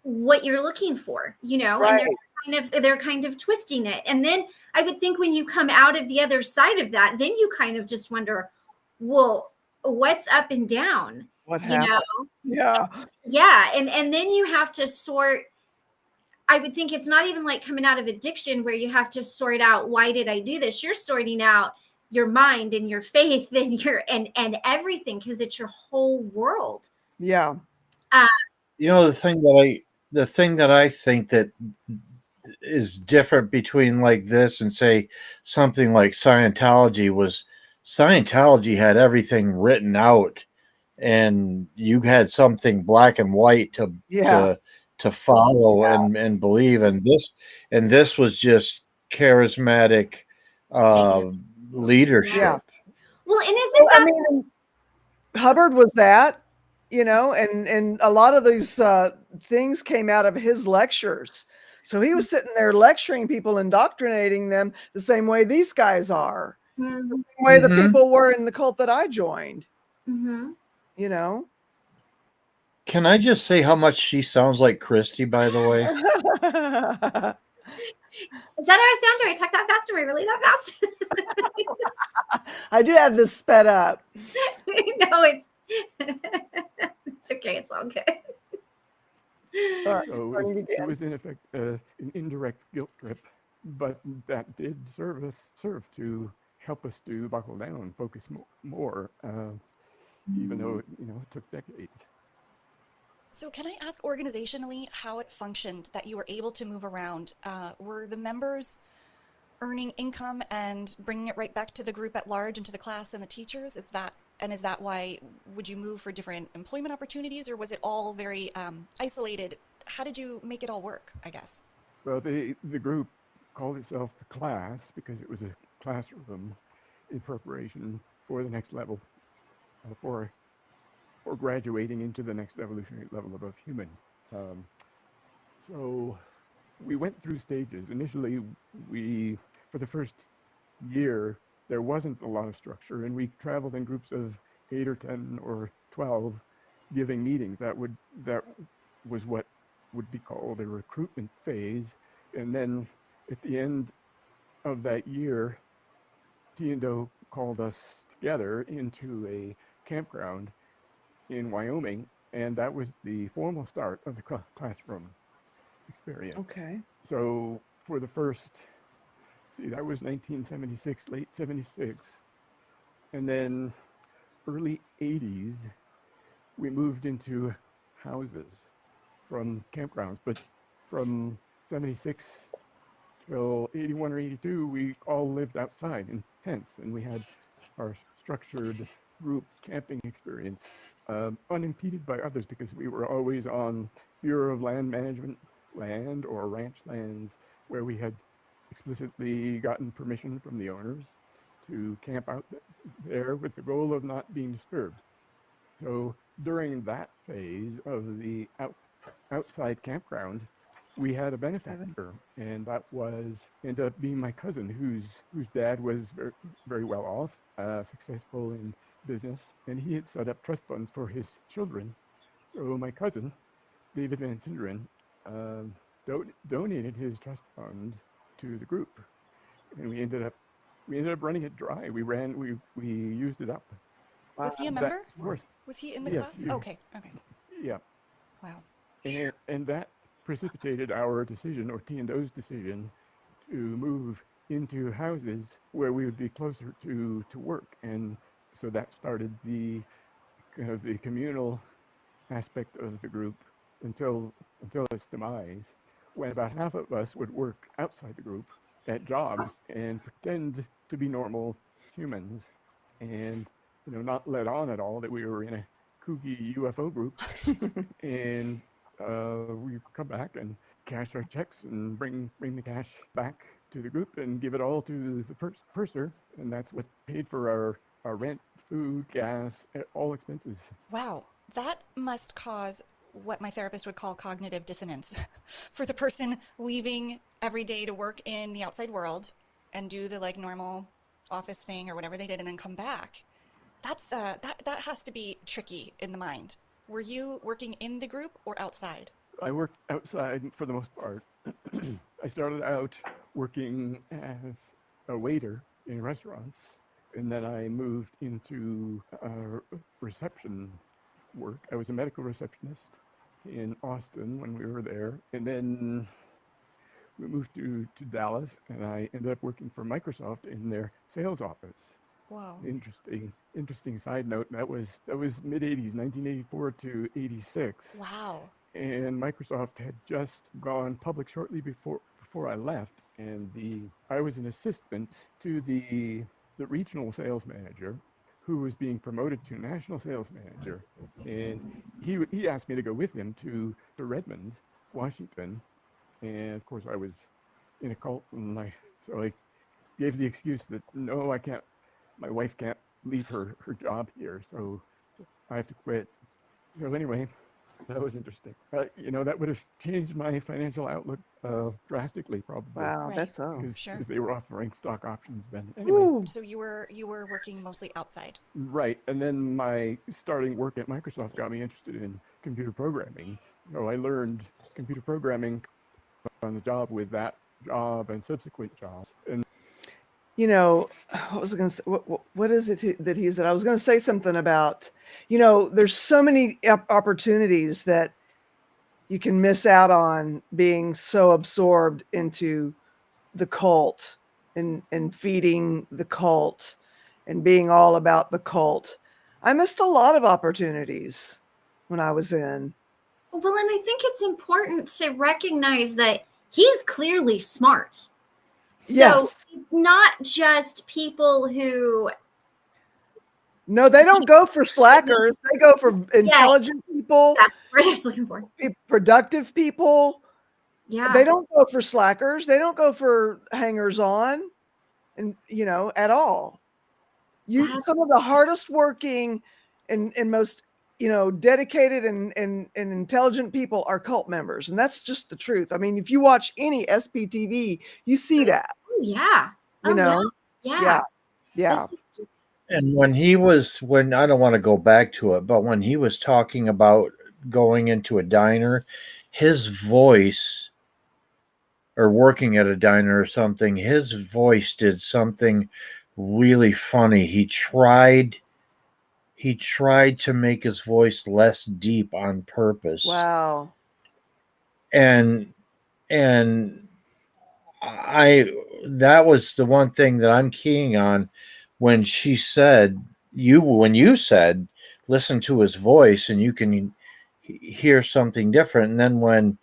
what you're looking for, and Right. they're kind of twisting it. And then I would think when you come out of the other side of that, then you kind of just wonder, well, what's up and down, What you know? happened? Yeah. Yeah. And then you have to sort. I would think it's not even like coming out of addiction where you have to sort out, why did I do this? You're sorting out your mind and your faith and and everything, because it's your whole world. Yeah. Uh, You know, the thing that I think that is different between like this and say something like Scientology was Scientology had everything written out and you had something black and white Yeah. to to follow and believe, and this was just charismatic uh Yeah. leadership. well, and Well, isn't I that mean, Hubbard was that, and a lot of these things came out of his lectures. So he was sitting there lecturing people, indoctrinating them the same way these guys are, mm, the way the Hmm. people were in the cult that I joined, mm-hmm. you know? Can I just say how much she sounds like Christy, by the way? Is that how I sound? Do I talk that fast? Am I really that fast? I do have this sped up. No, it's it's okay. It's all good. All right, So starting it again. was in effect an indirect guilt trip, but that did serve to help us to buckle down, focus more, even though it took decades. So, can I ask organizationally how it functioned that you were able to move around? Were the members earning income and bringing it right back to the group at large and to the class and the teachers? Is that why would you move for different employment opportunities, or was it all very isolated? How did you make it all work, I guess? Well, the group called itself the class because it was a classroom in preparation for the next level, for graduating into the next evolutionary level above human. Um, so we went through stages. Initially, for the first year, there wasn't a lot of structure, and we traveled in groups of 8 or 10 or 12, giving meetings. That was what would be called a recruitment phase. And then at the end of that year, T&O called us together into a campground in Wyoming, and that was the formal start of the classroom experience. Okay. So for the first, that was 1976, late 76, and then early 80s, we moved into houses from campgrounds, but from 76 till 81 or 82, we all lived outside in tents, and we had our structured group camping experience, unimpeded by others because we were always on Bureau of Land Management land or ranch lands where we had explicitly gotten permission from the owners to camp out there with the goal of not being disturbed. So during that phase of the outside campground, we had a benefactor, and that ended up being my cousin, whose dad was very, very well off, successful in business, and he had set up trust funds for his children. So my cousin, David Van Sinderen, donated his trust fund to the group, and we ended up running it dry. We used it up. Was he a Wow. member? Of course, Was he in the yes. class? Okay. Yeah. Wow. And that precipitated our decision, or T&O's decision, to move into houses where we would be closer to work. And so that started the kind of the communal aspect of the group until its demise, when about half of us would work outside the group at jobs and pretend to be normal humans, and not let on at all that we were in a kooky UFO group. And we come back and cash our checks and bring the cash back to the group and give it all to the purser, and that's what paid for our rent, food, gas, all expenses. Wow. That must cause what my therapist would call cognitive dissonance for the person leaving every day to work in the outside world and do the normal office thing or whatever they did and then come back. That's that has to be tricky in the mind. Were you working in the group or outside? I worked outside for the most part. I started out working as a waiter in restaurants, and then I moved into reception work. I was a medical receptionist in Austin when we were there, and then we moved to Dallas, and I ended up working for Microsoft in their sales office. Wow. Interesting side note. That was mid 80s, 1984 to 86. Wow. And Microsoft had just gone public shortly before I left, and I was an assistant to the regional sales manager, who was being promoted to national sales manager, and he asked me to go with him to Redmond, Washington, and of course I was in a cult, and so I gave the excuse that no, I can't. My wife can't leave her job here, so I have to quit. So anyway, that was interesting. That would have changed my financial outlook drastically, probably. Wow, Right. that's all. Sure. Because they were offering stock options then. Anyway, Ooh, So you were working mostly outside. right. And then my starting work at Microsoft got me interested in computer programming. So I learned computer programming on the job with that job and subsequent jobs. And You know, what was I going to say? What is it that he said? I was going to say something about, there's so many opportunities that you can miss out on being so absorbed into the cult and feeding the cult and being all about the cult. I missed a lot of opportunities when I was in. Well, and I think it's important to recognize that he is clearly smart. So Yes. it's not just people who, No, they don't go for slackers. They go for yeah, intelligent people, that's what I was looking for. productive people. Yeah. They don't go for slackers. They don't go for hangers on and at all. Some of the hardest working and most dedicated and intelligent people are cult members, and that's just the truth. I mean, if you watch any SPTV, you see that. Oh yeah. You Oh know, yeah. yeah. This is just, And when I don't want to go back to it, but when he was talking about going into a diner, his voice, or working at a diner or something, his voice did something really funny. He tried to make his voice less deep on purpose. Wow. And I that was the one thing that I'm keying on when you said listen to his voice and you can hear something different. And then when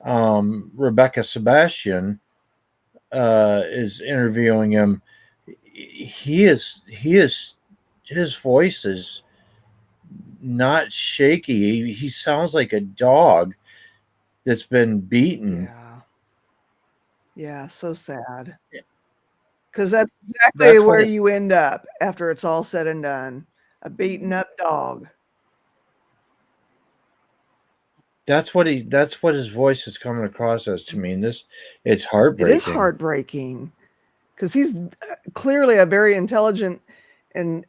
Rebecca Sebastian is interviewing him, his voice is not shaky. He sounds like a dog that's been beaten. Yeah, so sad. Because that's exactly That's where what you end up after it's all said and done. A beaten up dog. that's what his voice is coming across as to me. And it's It heartbreaking. is heartbreaking because he's clearly a very intelligent and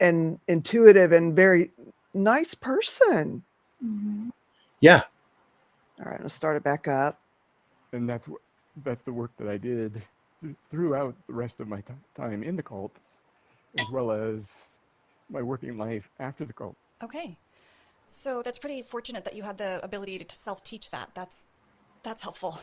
intuitive and very nice person. Yeah. All right, let's start it back up. And that's the work that I did throughout the rest of my time in the cult, as well as my working life after the cult. Okay. So that's pretty fortunate that you had the ability to self-teach that. That's helpful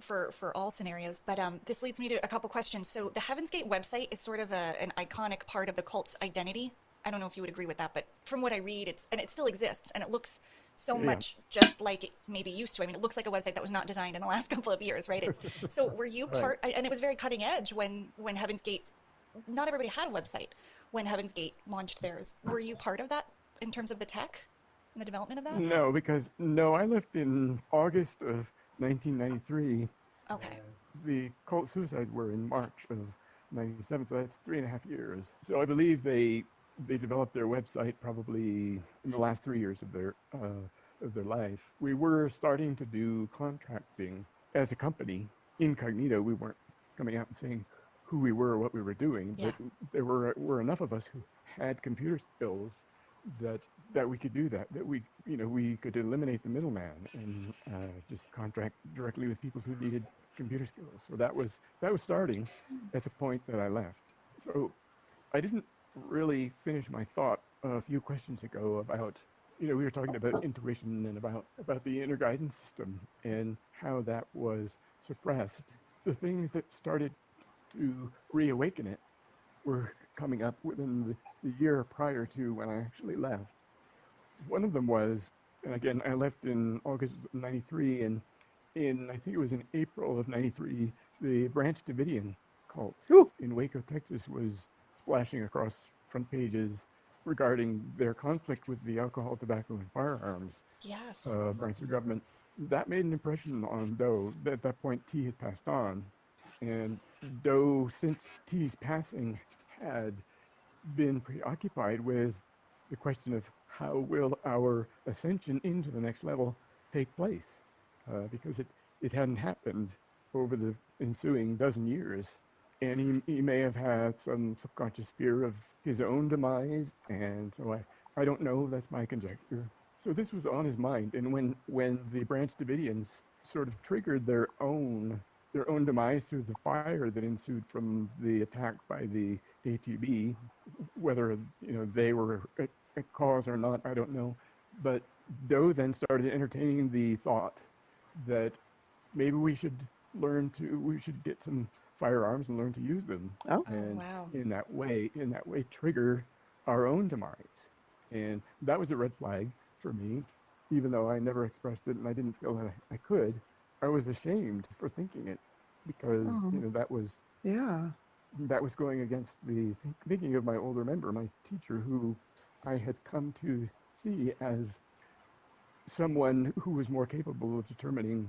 for all scenarios. But this leads me to a couple questions. So the Heaven's Gate website is sort of an iconic part of the cult's identity. I don't know if you would agree with that, but from what I read, it still exists, and it looks so much just like it maybe used to. I mean, it looks like a website that was not designed in the last couple of years, right? So were you part? And it was very cutting edge when Heaven's Gate. Not everybody had a website when Heaven's Gate launched theirs. Were you part of that in terms of the tech and the development of that? No, because I left in August of 1993. Okay. The cult suicides were in March of 97, so that's 3.5 years. So I believe they developed their website probably in the last 3 years of their life. We were starting to do contracting as a company, incognito. We weren't coming out and saying who we were or what we were doing, but there were enough of us who had computer skills that we could do that we could eliminate the middleman and just contract directly with people who needed computer skills. So that was starting at the point that I left. So I didn't really finish my thought a few questions ago about we were talking about intuition and about the inner guidance system and how that was suppressed. The things that started to reawaken it were coming up within the year prior to when I actually left. One of them was, and again, I left in August of 93, and I think it was in April of 93, the Branch Davidian cult in Waco, Texas was splashing across front pages regarding their conflict with the alcohol, tobacco, and firearms branch of government. That made an impression on Doe. At that point, T had passed on, and Doe, since T's passing, had been preoccupied with the question of how will our ascension into the next level take place, because it hadn't happened over the ensuing dozen years. And he may have had some subconscious fear of his own demise, and so I don't know, that's my conjecture. So this was on his mind, and when the Branch Davidians sort of triggered their own their own demise through the fire that ensued from the attack by the ATB. Whether they were a cause or not, I don't know. But Doe then started entertaining the thought that maybe we should get some firearms and learn to use them, Oh. and wow. in that way trigger our own demise. And that was a red flag for me, even though I never expressed it and I didn't feel that I could. I was ashamed for thinking it because Oh. Yeah. that was going against the thinking of my older member, my teacher, who I had come to see as someone who was more capable of determining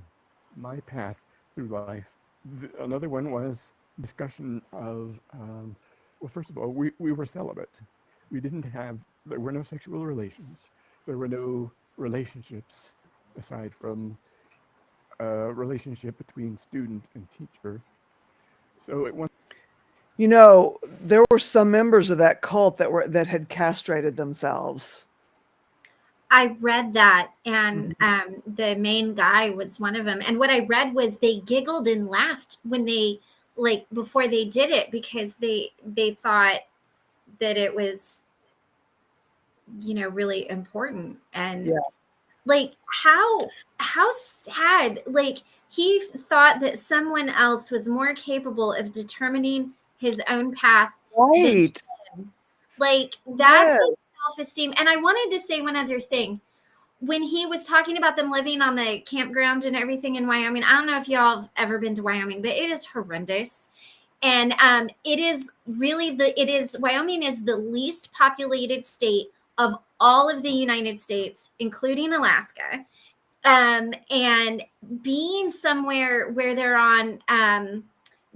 my path through life. Another one was discussion of, well, first of all, we were celibate. There were no sexual relations. There were no relationships aside from a relationship between student and teacher. So it was. There were some members of that cult that had castrated themselves. I read that, and the main guy was one of them. And what I read was they giggled and laughed when they before they did it, because they thought that it was really important. And Yeah. like how sad, he thought that someone else was more capable of determining his own path than Right. him. That's Yes. self-esteem. And I wanted to say one other thing. When he was talking about them living on the campground and everything in Wyoming, I don't know if y'all have ever been to Wyoming, but it is horrendous. And Wyoming is the least populated state of all of the United States, including Alaska. And being somewhere where they're on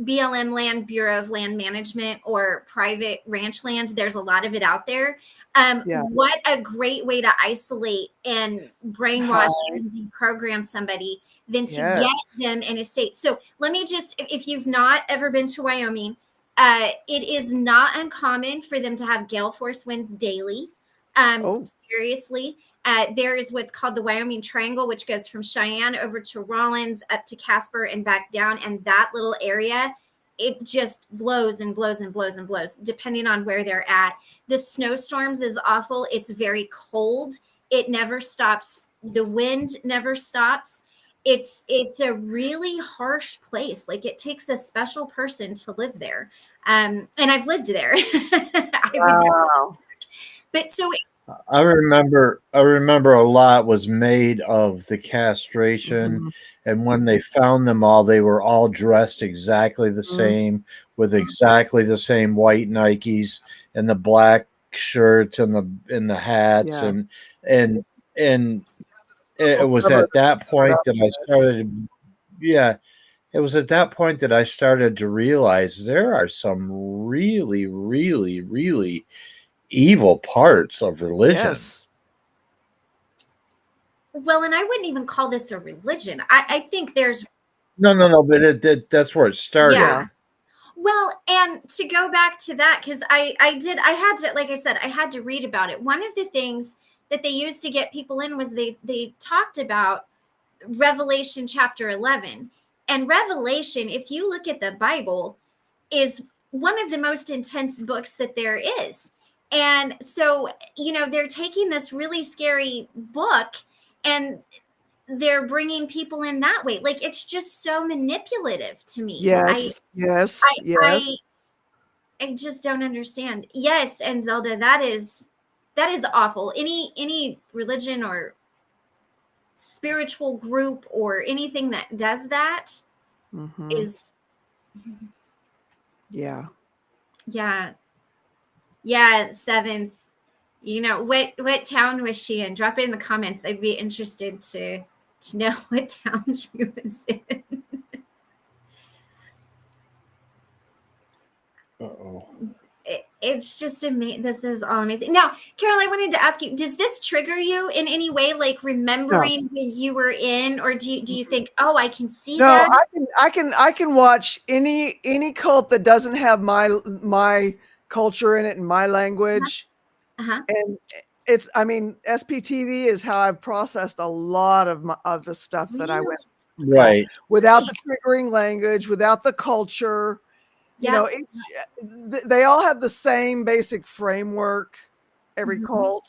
BLM land, Bureau of Land Management, or private ranch land, there's a lot of it out there. Yeah. What a great way to isolate and brainwash and deprogram somebody than to Yes. get them in a state. So let me just, if you've not ever been to Wyoming, it is not uncommon for them to have gale force winds daily. Seriously. There is what's called the Wyoming Triangle, which goes from Cheyenne over to Rawlins, up to Casper, and back down. And that little area, it just blows and blows and blows and blows, depending on where they're at. The snowstorms is awful. It's very cold. It never stops. The wind never stops. It's a really harsh place. It takes a special person to live there. And I've lived there. Wow. But so I remember a lot was made of the castration, Mhm. and when they found them all, they were all dressed exactly the Mhm. same, with exactly the same white Nikes and the black shirts and the hats, Yeah. and it was Cover at that point up. that I started. Yeah, it was at that point that I started to realize there are some really, really, really evil parts of religion. Yes. Well, and I wouldn't even call this a religion. I think there's No, but that's where it started. Yeah. Well, and to go back to that, because I had to, like I said, I had to read about it. One of the things that they used to get people in was they talked about Revelation chapter 11. And Revelation, if you look at the Bible, is one of the most intense books that there is. And so, they're taking this really scary book and they're bringing people in that way. It's just so manipulative to me. Yes. Yes. Yes. I just don't understand. Yes, and Zelda, that is awful. Any religion or spiritual group or anything that does that Mhm. is Yeah. yeah, seventh. What town was she in? Drop it in the comments. I'd be interested to know what town she was in. Uh-oh. It's just amazing. This is all amazing. Now, Carol, I wanted to ask you: does this trigger you in any way, remembering when you were in, or do you think, oh, I can see No, that? I can watch any cult that doesn't have my culture in it and my language. Uh-huh. And SPTV is how I've processed a lot of the stuff that I Really? went Right. without the triggering language, without the culture. You Yeah. know, they all have the same basic framework, every Mhm. cult.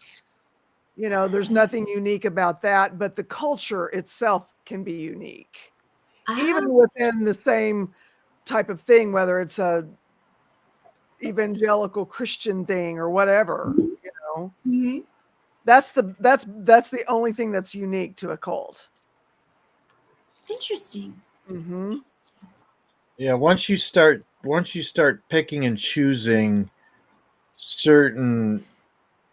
You know, there's nothing unique about that, but the culture itself can be unique, even Ah, within the same type of thing, whether it's a evangelical Christian thing or whatever, you know. mhm. That's the only thing that's unique to a cult. Interesting. Mhm. Yeah, once you start picking and choosing certain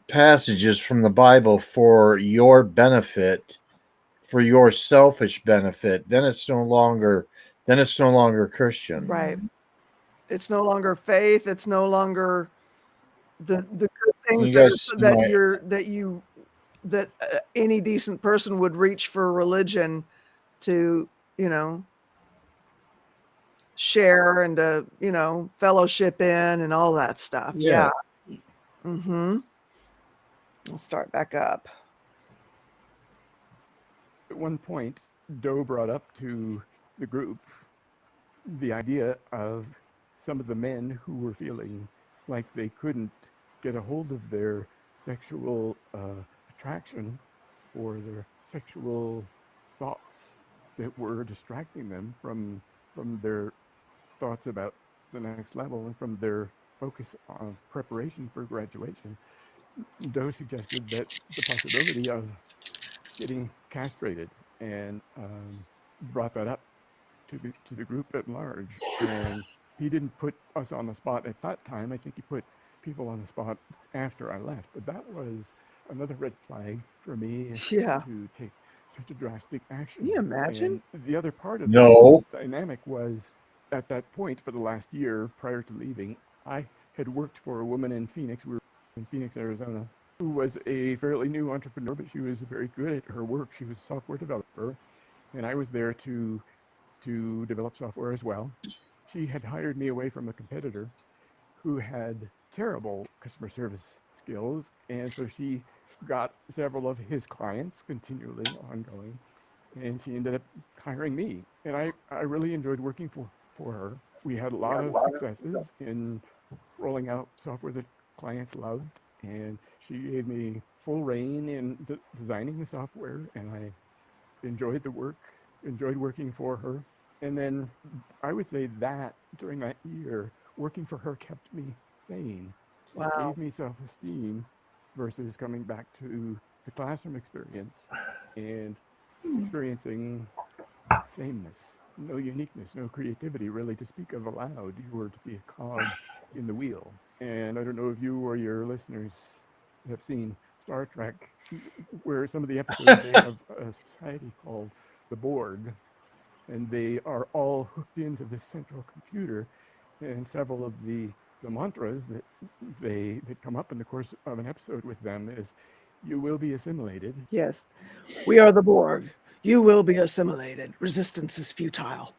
passages from the Bible for your benefit, for your selfish benefit, then it's no longer Christian. Right. It's no longer faith, it's no longer the good things You that guys are see my that any decent person would reach for religion to, you know, share and to, you know, fellowship in and all that stuff. yeah. Yeah. Mhm. I'll start back up. At one point, Doe brought up to the group the idea of some of the men who were feeling like they couldn't get a hold of their sexual attraction or their sexual thoughts that were distracting them from their thoughts about the next level and from their focus on preparation for graduation. Doe suggested that the possibility of getting castrated and brought that up to the group at large. And he didn't put us on the spot at that time. I think he put people on the spot after I left. But that was another red flag for me Yeah. to take such a drastic Can action. you imagine? And the other part of this No. dynamic was at that point for the last year prior to leaving, I had worked for a woman in Phoenix. We were in Phoenix, Arizona, who was a fairly new entrepreneur, but she was very good at her work. She was a software developer, and I was there to develop software as well. She had hired me away from a competitor who had terrible customer service skills, and so she got several of his clients continually ongoing, and she ended up hiring me. And I really enjoyed working for her. We had a lot of successes in rolling out software that clients loved, and she gave me full reign in designing the software, and I enjoyed the work, enjoyed working for her. And then I would say that during that year, working for her kept me sane. It Wow. gave me self esteem versus coming back to the classroom experience and experiencing sameness, no uniqueness, no creativity really to speak of aloud. You were to be a cog in the wheel. And I don't know if you or your listeners have seen Star Trek, where some of the episodes they have a society called the Borg, and they are all hooked into this central computer. And several of the mantras that come up in the course of an episode with them is, "You will be assimilated." Yes. We are the Borg. You will be assimilated. Resistance is futile.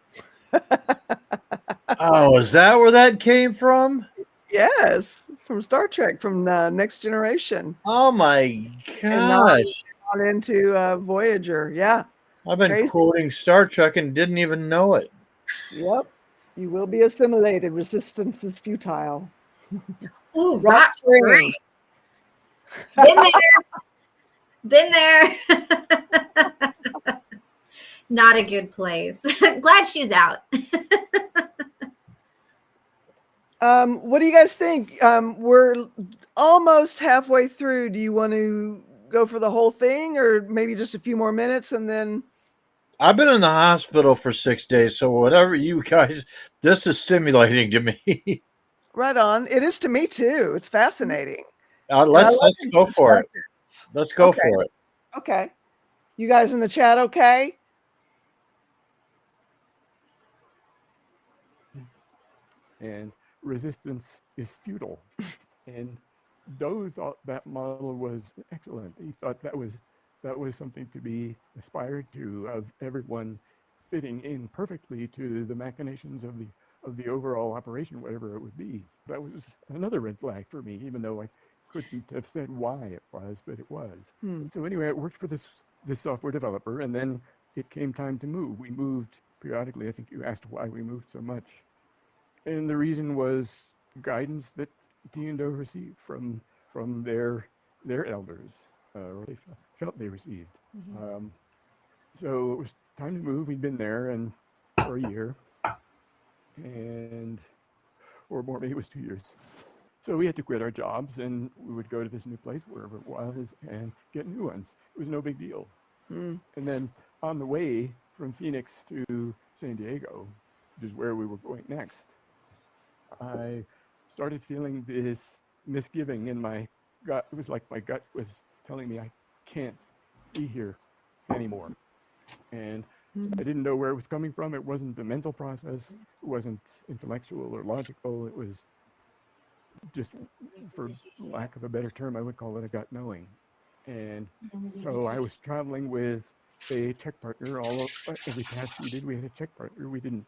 Oh, is that where that came from? Yes, from Star Trek, from Next Generation, Oh my and now gosh. on into Voyager. Yeah, I've been crazy. quoting Star Trek and didn't even know it. Yep. You will be assimilated. Resistance is futile. Ooh, Rock rock Springs. Been there. Been there. Not a good place. Glad she's out. What do you guys think? We're almost halfway through. Do you want to go for the whole thing, or maybe just a few more minutes and then? I've been in the hospital for 6 days, so whatever you guys, this is stimulating to me. Right on. It is to me too. It's fascinating, and I let's love let's your go for it. perspective. Let's go Okay. for it. Okay. You guys in the chat, okay? And resistance is futile. And Doe thought that model was excellent. He thought that was something to be aspired to, of everyone fitting in perfectly to the machinations of the overall operation, whatever it would be. That was another red flag for me, even though I couldn't have said why it was, but it was. Hmm. So anyway, I worked for this software developer, and then it came time to move. We moved periodically. I think you asked why we moved so much. And the reason was guidance that Dee and Doe received from their elders, or they felt they received. So it was time to move. We'd been there and for a year, and or more, maybe it was 2 years. So we had to quit our jobs, and we would go to this new place, wherever it was, and get new ones. It was no big deal. Mm. And then on the way from Phoenix to San Diego, which is where we were going next, I started feeling this misgiving in my gut. It was like my gut was telling me I can't be here anymore. And I didn't know where it was coming from. It wasn't a mental process. It wasn't intellectual or logical. It was just, for lack of a better term, I would call it a gut knowing. And so I was traveling with a check partner. Every task we did, we had a check partner. We didn't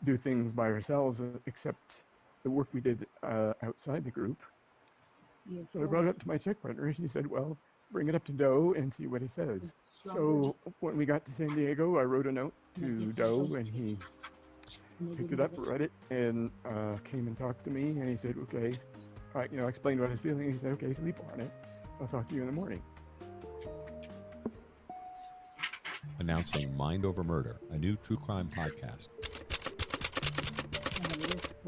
do things by ourselves except the work we did outside the group. So I brought it up to my check partner, and she said, well, bring it up to Doe and see what he says. So when we got to San Diego, I wrote a note to Doe, and he picked it up, read it, and came and talked to me. And he said, okay, I explained what I was feeling. He said, okay, sleep on it. I'll talk to you in the morning. Announcing Mind Over Murder, a new true crime podcast.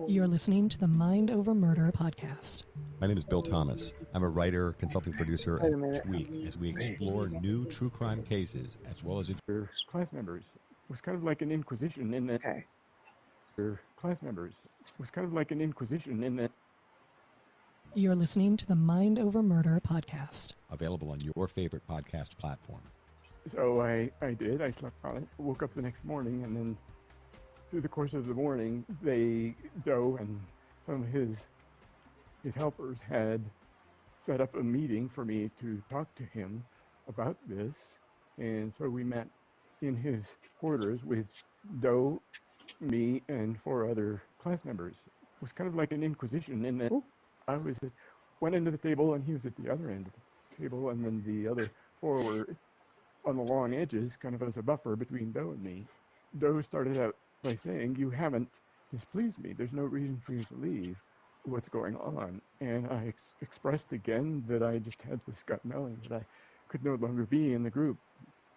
You're listening to the Mind Over Murder podcast. My name is Bill Thomas. I'm a writer, consulting producer Wait a at minute. Tweak as we explore new true crime cases as well as Their class members. It was kind of like an inquisition in that Okay. their class members. It was kind of like an inquisition in that You're listening to the Mind Over Murder podcast. available on your favorite podcast platform. So I did. I slept on it. Woke up the next morning, and then through the course of the morning, Doe and some of his helpers had set up a meeting for me to talk to him about this. And so we met in his quarters with Doe, me, and 4 other class members. It was kind of like an inquisition in that I was at one end of the table and he was at the other end of the table, and then the other 4 were on the long edges, kind of as a buffer between Doe and me. Doe started out by saying, you haven't displeased me. There's no reason for you to leave. What's going on? And I expressed again that I just had this gut knowing that I could no longer be in the group.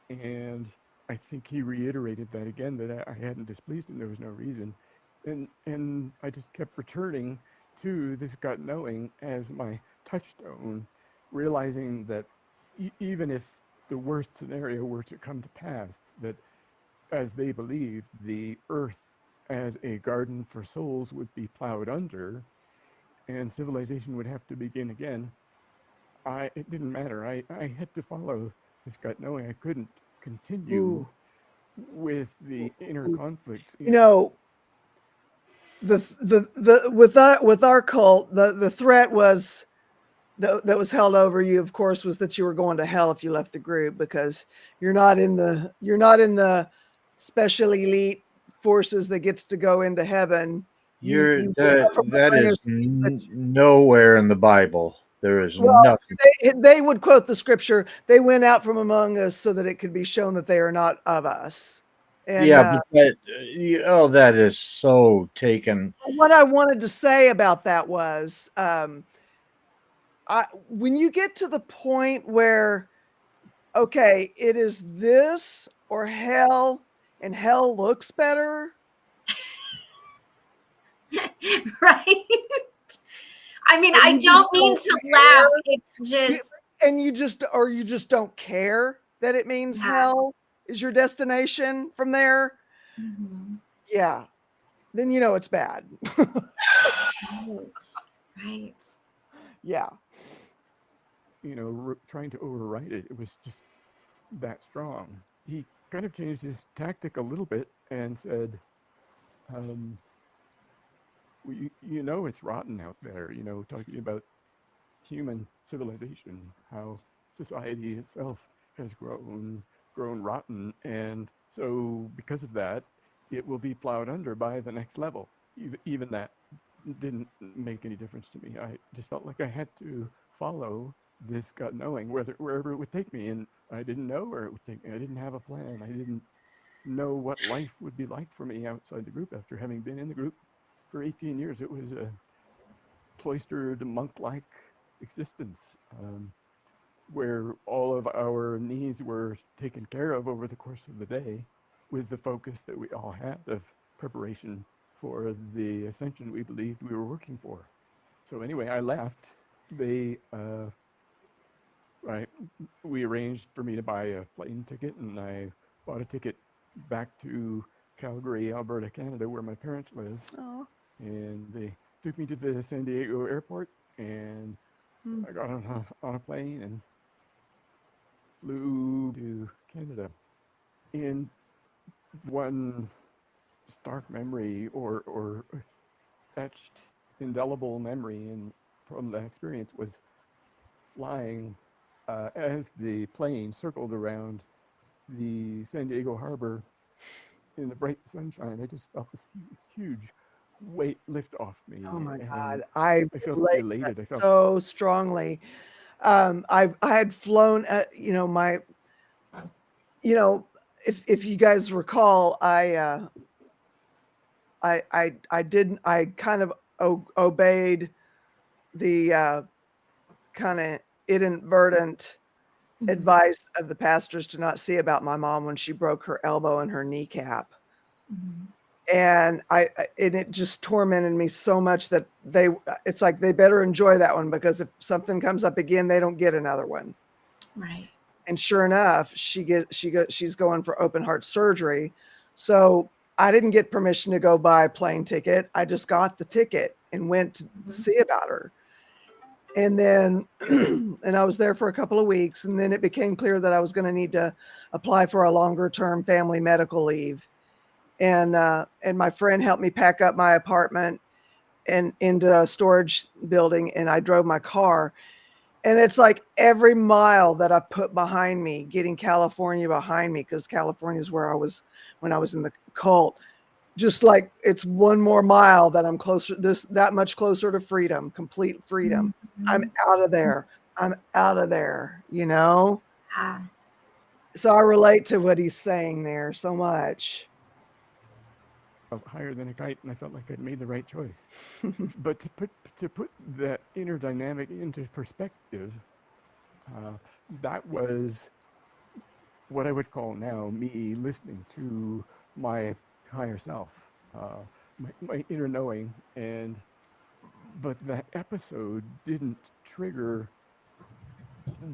And I think he reiterated that again, that I hadn't displeased him. There was no reason. And I just kept returning to this gut knowing as my touchstone, realizing that even if the worst scenario were to come to pass, that as they believed, the earth as a garden for souls would be plowed under and civilization would have to begin again. It didn't matter. I had to follow this gut knowing. I couldn't continue with the inner conflict. With our cult, the threat was that was held over you, of course, was that you were going to hell if you left the group, because you're not in the special elite forces that gets to go into heaven. That is nowhere in the Bible. There is nothing. They would quote the scripture. They went out from among us so that it could be shown that they are not of us. And, but that is so taken. What I wanted to say about that was, when you get to the point where, okay, it is this or hell, and hell looks better. Right. I mean, I don't mean to laugh. It's just, and you just don't care that it means hell is your destination from there. Mm-hmm. Yeah. Then it's bad. Right. Yeah. Trying to override it, it was just that strong. He kind of changed his tactic a little bit and said, it's rotten out there, talking about human civilization, how society itself has grown rotten. And so because of that, it will be plowed under by the next level. Even that didn't make any difference to me. I just felt like I had to follow this gut knowing, wherever it would take me. And I didn't know where it would take me. I didn't have a plan. I didn't know what life would be like for me outside the group after having been in the group for 18 years. It was a cloistered monk-like existence, where all of our needs were taken care of over the course of the day, with the focus that we all had of preparation for the ascension we believed we were working for. So anyway, I left. They I, we arranged for me to buy a plane ticket, and I bought a ticket back to Calgary, Alberta, Canada, where my parents live. Oh. And they took me to the San Diego airport, and I got on a plane and flew to Canada. And one stark memory, or etched indelible memory from that experience, was flying as the plane circled around the San Diego harbor in the bright sunshine. I just felt this huge weight lift off me, Oh my and God. I I felt relate elated. that I felt so strongly. I had flown, if you guys recall, I kind of obeyed the kind of inadvertent advice of the pastors to not see about my mom when she broke her elbow and her kneecap. And and it just tormented me so much that it's like they better enjoy that one, because if something comes up again, they don't get another one. Right. And sure enough, she's going for open heart surgery. So I didn't get permission to go buy a plane ticket. I just got the ticket and went to see about her. And then, and I was there for a couple of weeks, and then it became clear that I was going to need to apply for a longer term family medical leave. And my friend helped me pack up my apartment and into a storage building, and I drove my car. And it's like every mile that I put behind me, getting California behind me, because California is where I was when I was in the cult. Just like it's one more mile that I'm that much closer to freedom, complete freedom. I'm out of there. I'm out of there, Yeah. So I relate to what he's saying there so much. higher than a kite, and I felt like I'd made the right choice. But to put that inner dynamic into perspective, that was what I would call now me listening to my higher self, my inner knowing. But that episode didn't trigger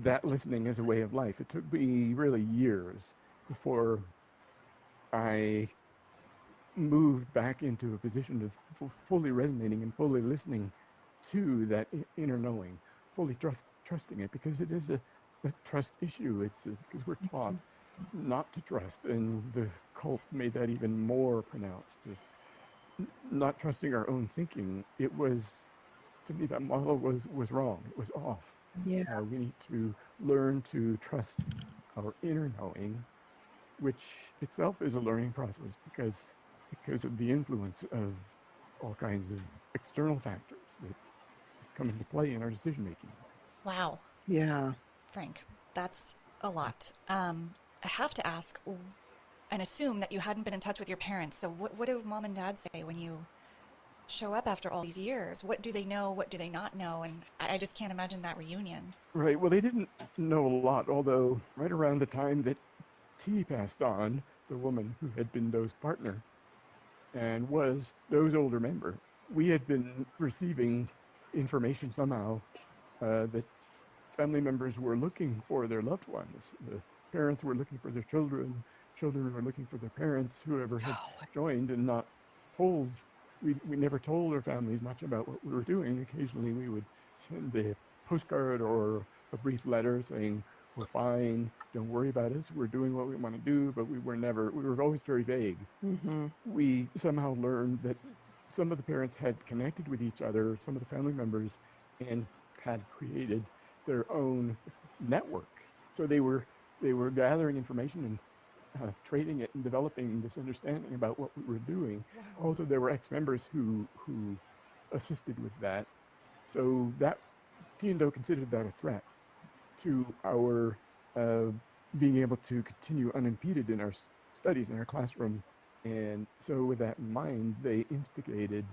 that listening as a way of life. It took me really years before I moved back into a position of fully resonating and fully listening to that inner knowing, fully trusting it, because it is a trust issue. It's because we're taught not to trust, and the cult made that even more pronounced, of not trusting our own thinking. It was, to me, that model was wrong. It was off. Yeah. We need to learn to trust our inner knowing, which itself is a learning process, because of the influence of all kinds of external factors that come into play in our decision making. Wow, Yeah. Frank, that's a lot. I have to ask and assume that you hadn't been in touch with your parents. So what do mom and dad say when you show up after all these years? What do they know? What do they not know? And I just can't imagine that reunion. Right. Well, they didn't know a lot, although right around the time that T passed on, the woman who had been Doe's partner and was Doe's older member, we had been receiving information somehow that family members were looking for their loved ones. The parents were looking for their children. Children were looking for their parents, whoever had joined, and not told. We never told our families much about what we were doing. Occasionally, we would send a postcard or a brief letter saying, "We're fine. Don't worry about us. We're doing what we want to do." But we were always very vague. Mm-hmm. We somehow learned that some of the parents had connected with each other, some of the family members, and had created their own network. So they were gathering information and trading it and developing this understanding about what we were doing. Wow. Also, there were ex-members who assisted with that. So that T and Doe considered that a threat. to our being able to continue unimpeded in our studies in our classroom. And so with that in mind, they instigated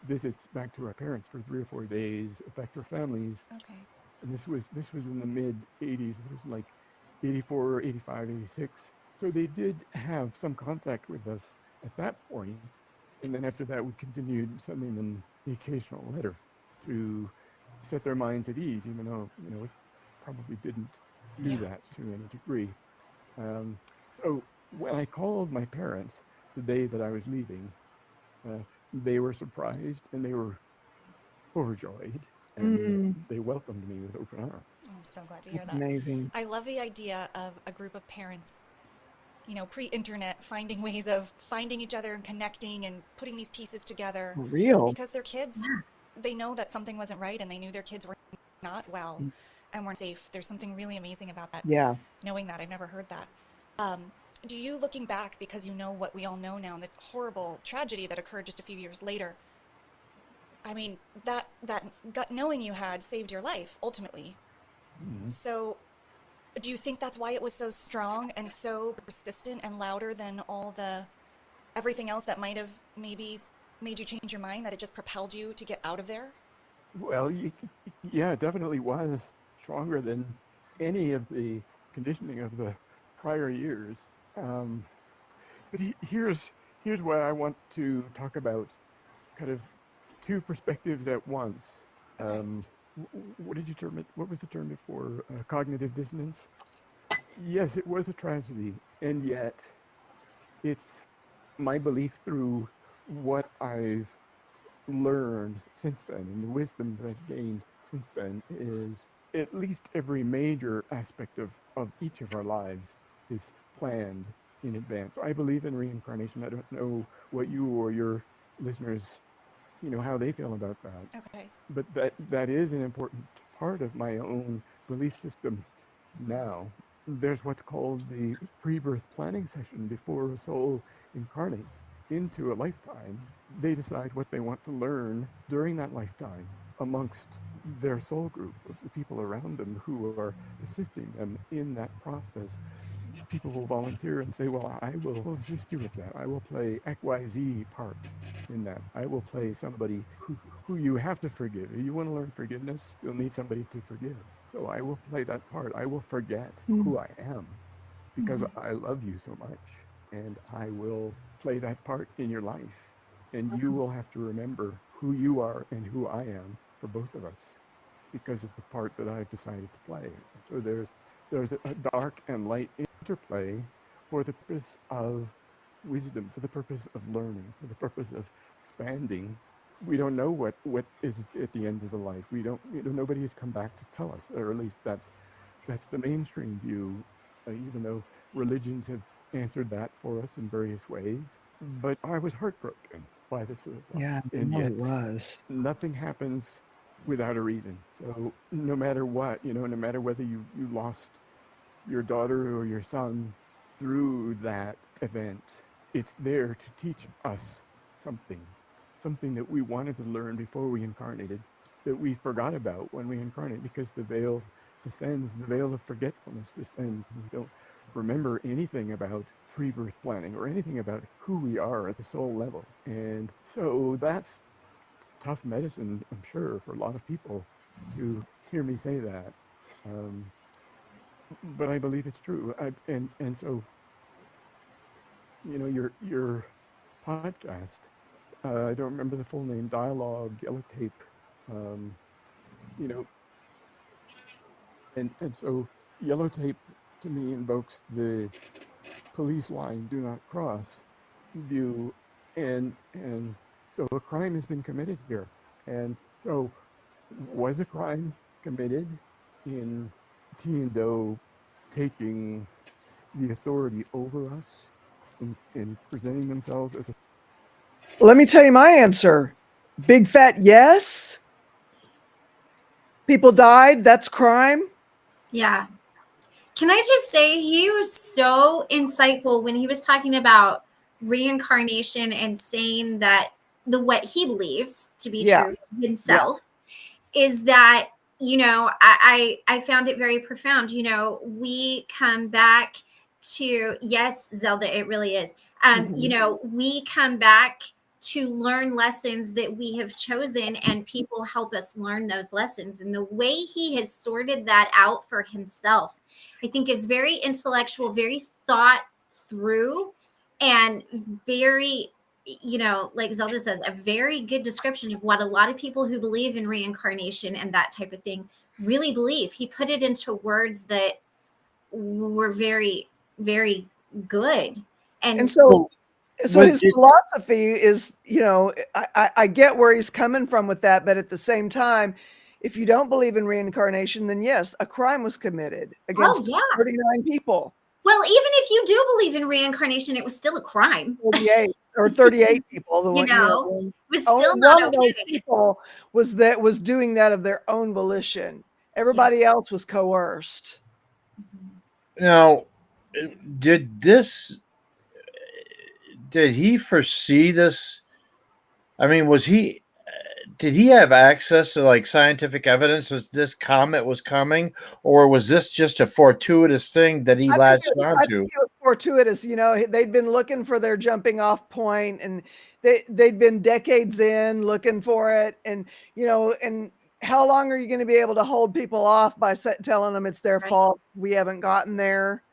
visits back to our parents for 3 or 4 days, back to our families. Okay. And this was in the mid 80s. It was like 84, 85, 86. So they did have some contact with us at that point. And then after that, we continued sending them the occasional letter to set their minds at ease, even though, it probably didn't do Yeah. that to any degree. So when I called my parents the day that I was leaving, they were surprised and they were overjoyed, and they welcomed me with open arms. I'm so glad to hear That's that. amazing. I love the idea of a group of parents, pre-internet, finding ways of finding each other and connecting and putting these pieces together For real. because their kids, they know that something wasn't right and they knew their kids were not well and weren't safe. There's something really amazing about that. Yeah. Knowing that, I've never heard that. Do you, looking back, because you know what we all know now, the horrible tragedy that occurred just a few years later, I mean, that gut knowing you had saved your life, ultimately. So do you think that's why it was so strong and so persistent and louder than everything else that might have maybe made you change your mind, that it just propelled you to get out of there? Well, yeah, it definitely was stronger than any of the conditioning of the prior years. But here's where I want to talk about kind of two perspectives at once. Okay. What did you term it? What was the term before? Cognitive dissonance. Yes, it was a tragedy, and yet it's my belief through what I've learned since then and the wisdom that I've gained since then is at least every major aspect of each of our lives is planned in advance. I believe in reincarnation. I don't know what you or your listeners, how they feel about that. Okay. But that is an important part of my own belief system now. There's what's called the pre-birth planning session before a soul incarnates into a lifetime. They decide what they want to learn during that lifetime amongst their soul group of the people around them who are assisting them in that process. People will volunteer and say, well, I will assist you with that. I will play XYZ part in that. I will play somebody who you have to forgive. If you want to learn forgiveness, you'll need somebody to forgive. So I will play that part. I will forget who I am because I love you so much. And I will play that part in your life. And you will have to remember who you are and who I am for both of us because of the part that I've decided to play. So there's a dark and light interplay for the purpose of wisdom, for the purpose of learning, for the purpose of expanding. We don't know what is at the end of the life. We don't. Nobody has come back to tell us, or at least that's the mainstream view. Even though religions have answered that for us in various ways, but I was heartbroken by the suicide. Yeah, And no, yet it was. nothing happens without a reason. So no matter what, no matter whether you lost your daughter or your son through that event, it's there to teach us something that we wanted to learn before we incarnated, that we forgot about when we incarnate, because the veil descends, the veil of forgetfulness descends, and we don't remember anything about pre-birth planning or anything about who we are at the soul level. And so that's tough medicine, I'm sure, for a lot of people to hear me say that. But I believe it's true. And so, your podcast, I don't remember the full name, Dialogue, Yellow Tape, you know, and so Yellow Tape to me invokes the police line, do not cross view, and so a crime has been committed here. And so was a crime committed in T and Doe taking the authority over us in presenting themselves as a Let me tell you my answer. Big fat yes. People died. That's crime. Yeah. Can I just say he was so insightful when he was talking about reincarnation and saying that what he believes to be Yeah. true for himself is that you know, I found it very profound. You know, we come back to, yes, Zelda, it really is. You know, we come back to learn lessons that we have chosen, and people help us learn those lessons. And the way he has sorted that out for himself, I think, is very intellectual, very thought through, and very, you know, like Zelda says, a very good description of what a lot of people who believe in reincarnation and that type of thing really believe. He put it into words that were very, very good. And And so Was his it, philosophy is, you know, I get where he's coming from with that, but at the same time, if you don't believe in reincarnation, then yes, a crime was committed oh against yeah, 39 people, well, even if you do believe in reincarnation, it was still a crime. 38 or 38 people. The You one, you know, know, it was only still one not of those okay. people was doing that of their own volition. Everybody else was coerced. now, did this, did he foresee this? I mean, did he have access to like scientific evidence as this comet was coming, or was this just a fortuitous thing that he latched I think onto? it was fortuitous. You know, they'd been looking for their jumping off point, and they'd been decades in looking for it, and you know, and how long are you going to be able to hold people off by telling them it's their Right. fault? We haven't gotten there.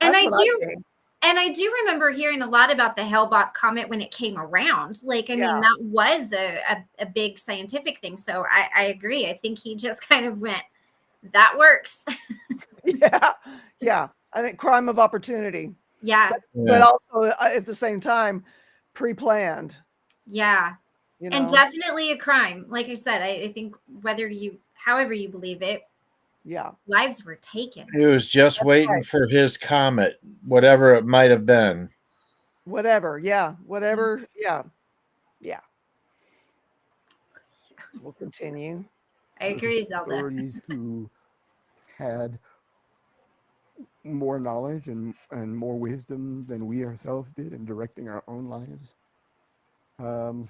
And That's I what I do think. and I do remember hearing a lot about the Hale-Bopp comet when it came around. Like, I mean, Yeah, that was a big scientific thing. So I agree. I think he just kind of went, that works. yeah, yeah. I think crime of opportunity, Yeah. but Yeah. also at the same time, pre-planned. Yeah. You And know, definitely a crime. Like I said, I think however you believe it, yeah. lives were taken. He was just waiting Right. for his comet, whatever it might have been. Whatever. Yeah. Whatever. Yeah. Yeah. So we'll continue. I Those agree, Zelda. authorities who had more knowledge and more wisdom than we ourselves did in directing our own lives. Um,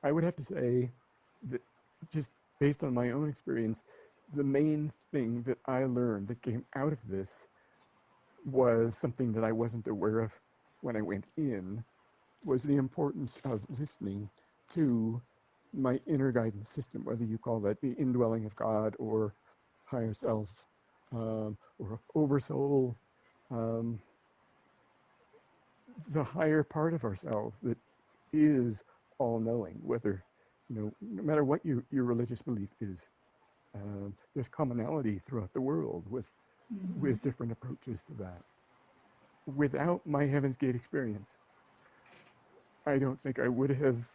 I would have to say that, just based on my own experience, the main thing that I learned that came out of this was something that I wasn't aware of when I went in, was the importance of listening to my inner guidance system, whether you call that the indwelling of God or higher self, or oversoul, um, the higher part of ourselves that is all knowing, whether, no matter what your religious belief is. There's commonality throughout the world with different approaches to that. Without my Heaven's Gate experience, I don't think I would have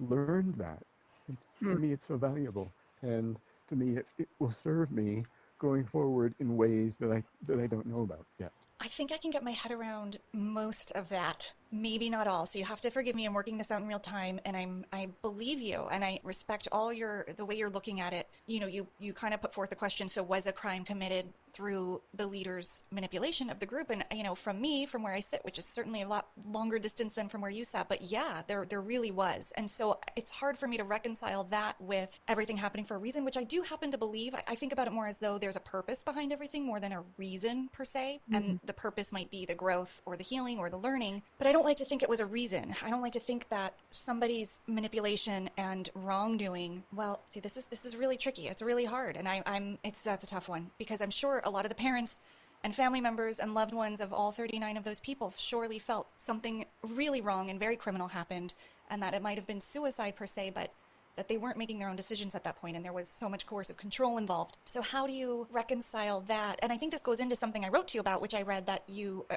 learned that. And to Hmm. me, it's so valuable, and to me, it will serve me going forward in ways that I don't know about yet. I think I can get my head around most of that. Maybe not all. So you have to forgive me. I'm working this out in real time, and I believe you, and I respect all the way you're looking at it. You know, you kind of put forth the question. So was a crime committed through the leader's manipulation of the group? And you know, from where I sit, which is certainly a lot longer distance than from where you sat, but yeah, there really was. And so it's hard for me to reconcile that with everything happening for a reason, which I do happen to believe. I think about it more as though there's a purpose behind everything more than a reason per se, and the purpose might be the growth or the healing or the learning, but I don't like to think it was a reason. I don't like to think that somebody's manipulation and wrongdoing, well, see, this is really tricky. It's really hard, and that's a tough one, because I'm sure a lot of the parents and family members and loved ones of all 39 of those people surely felt something really wrong and very criminal happened, and that it might have been suicide per se, but that they weren't making their own decisions at that point, and there was so much coercive control involved. So how do you reconcile that? And I think this goes into something I wrote to you about, which I read that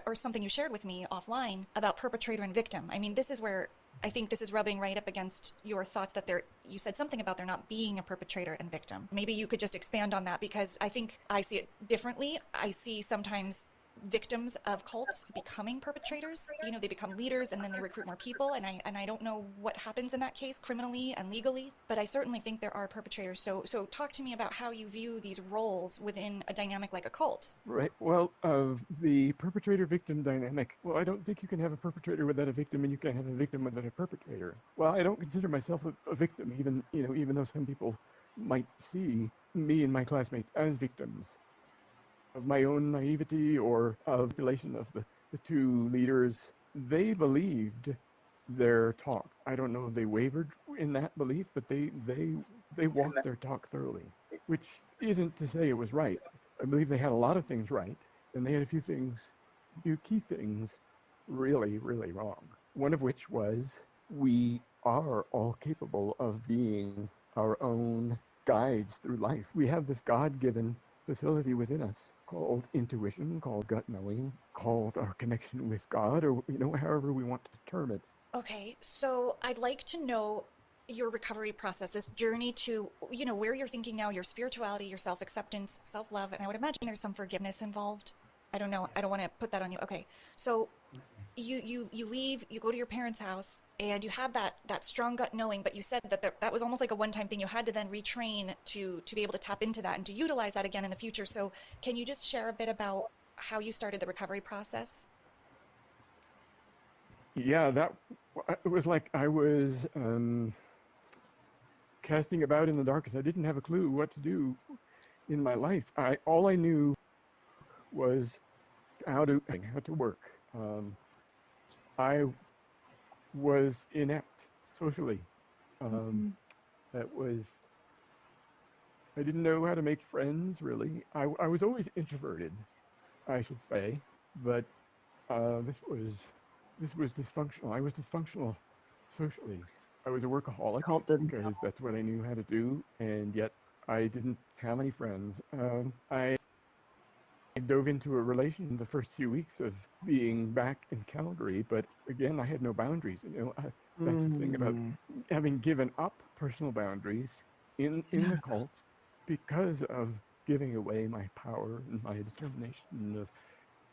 or something you shared with me offline about perpetrator and victim. I mean, this is where I think this is rubbing right up against your thoughts that you said something about there not being a perpetrator and victim. Maybe you could just expand on that, because I think I see it differently. I see sometimes victims of cults becoming perpetrators. You know, they become leaders and then they recruit more people, and I don't know what happens in that case criminally and legally, but I certainly think there are perpetrators. So talk to me about how you view these roles within a dynamic like a cult. Right. Well, the perpetrator-victim dynamic. Well, I don't think you can have a perpetrator without a victim, and you can't have a victim without a perpetrator. Well, I don't consider myself a victim, even though some people might see me and my classmates as victims of my own naivety or of relation of the two leaders. They believed their talk. I don't know if they wavered in that belief, but they walked their talk thoroughly, which isn't to say it was right. I believe they had a lot of things right, and they had a few key things really, really wrong. One of which was we are all capable of being our own guides through life. We have this God-given facility within us called intuition, called gut knowing, called our connection with God, or however we want to term it. Okay, so I'd like to know your recovery process, this journey to, where you're thinking now, your spirituality, your self-acceptance, self-love, and I would imagine there's some forgiveness involved. I don't know. I don't want to put that on you. Okay, so you leave, you go to your parents' house, and you had that strong gut knowing, but you said that was almost like a one-time thing. You had to then retrain to be able to tap into that and to utilize that again in the future. So can you just share a bit about how you started the recovery process? Yeah, it was like I was casting about in the dark because I didn't have a clue what to do in my life. All I knew was how to work. I was inept socially. Um, that was I didn't know how to make friends really. I was always introverted, I should say, but this was dysfunctional. I was dysfunctional socially. I was a workaholic Cult didn't because that's what I knew how to do, and yet I didn't have any friends. I dove into a relation the first few weeks of being back in Calgary, but again, I had no boundaries. That's the thing about having given up personal boundaries in the cult because of giving away my power and my determination of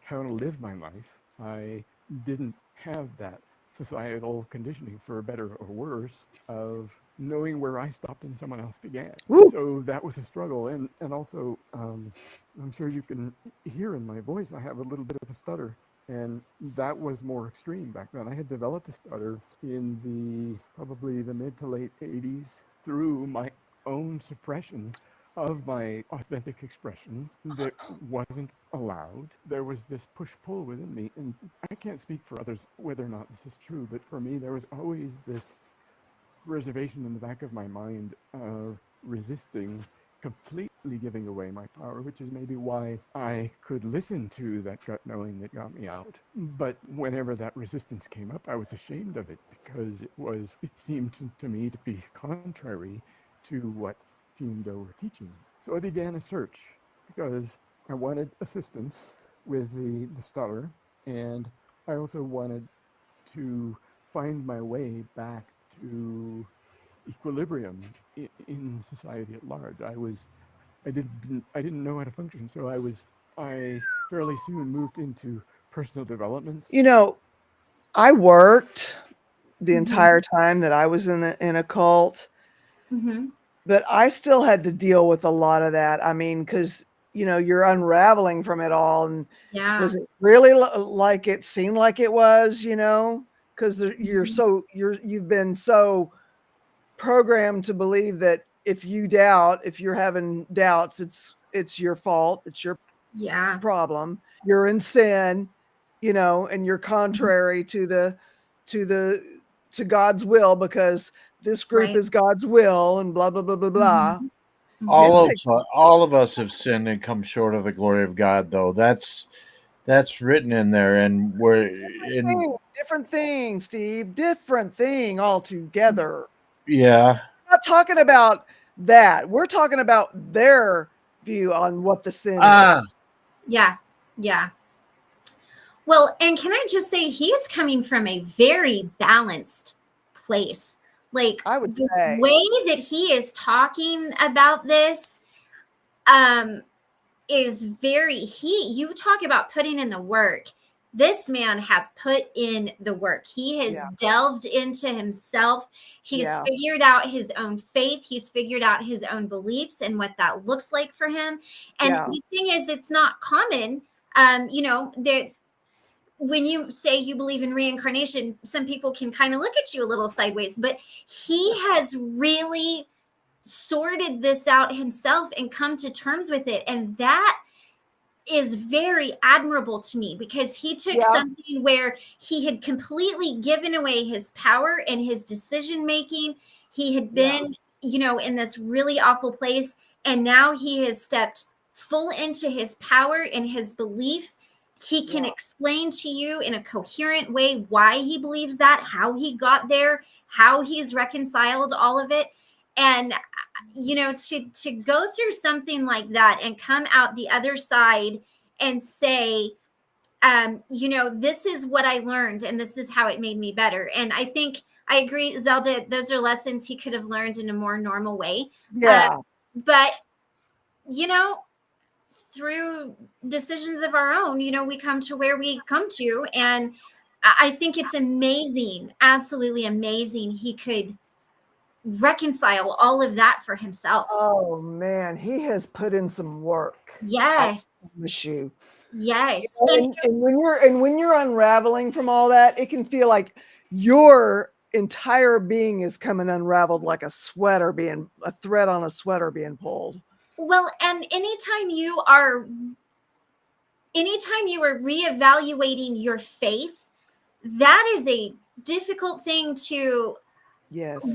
how to live my life. I didn't have that societal conditioning, for better or worse, of knowing where I stopped and someone else began. Woo! So that was a struggle, and also I'm sure you can hear in my voice I have a little bit of a stutter, and that was more extreme back then. I had developed a stutter in probably the mid to late 80s through my own suppression of my authentic expression that wasn't allowed. There was this push-pull within me, and I can't speak for others whether or not this is true, but for me, there was always this reservation in the back of my mind of resisting completely giving away my power, which is maybe why I could listen to that gut knowing that got me out. But whenever that resistance came up, I was ashamed of it because it seemed to me to be contrary to what Team Doe were teaching. So I began a search because I wanted assistance with the stutter, and I also wanted to find my way back to equilibrium in society at large. I didn't know how to function, so I fairly soon moved into personal development. I worked the Mhm. entire time that I was in a cult, Mhm. but I still had to deal with a lot of that. I mean, because you're unraveling from it all, and Yeah. was it really like it seemed like it was? Because Mhm. you've been so programmed to believe that if you're having doubts, it's your fault, it's your Yeah. problem, you're in sin, and you're contrary to God's will, because this group Right. is God's will, and blah blah blah blah blah. Mhm. You have to Mhm. take All of us have sinned and come short of the glory of God, though. That's written in there, and we're in. different thing, Steve, different thing altogether. Yeah. We're not talking about that. We're talking about their view on what the sin Ah. is. Yeah. Yeah. Well, and can I just say he's coming from a very balanced place. Like I would the say. way that he is talking about this um is you talk about putting in the work. This man has put in the work. He has Yeah. delved into himself. He's Yeah. figured out his own faith. He's figured out his own beliefs and what that looks like for him. And Yeah. the thing is, it's not common. That when you say you believe in reincarnation, some people can kind of look at you a little sideways, but he has really sorted this out himself and come to terms with it. And that is very admirable to me, because he took something where he had completely given away his power and his decision making. He had been, in this really awful place. And now he has stepped full into his power and his belief. He can explain to you in a coherent way why he believes that, how he got there, how he's reconciled all of it. And to go through something like that and come out the other side and say, this is what I learned and this is how it made me better. And I think I agree, Zelda, those are lessons he could have learned in a more normal way. But through decisions of our own, we come to where we come to. And I think it's amazing, absolutely amazing, he could reconcile all of that for himself. Oh man, he has put in some work. Yes. I promise you. Yes. And when you're unraveling from all that, it can feel like your entire being is coming unraveled, like a thread on a sweater being pulled. Well, and anytime you are reevaluating your faith, that is a difficult thing to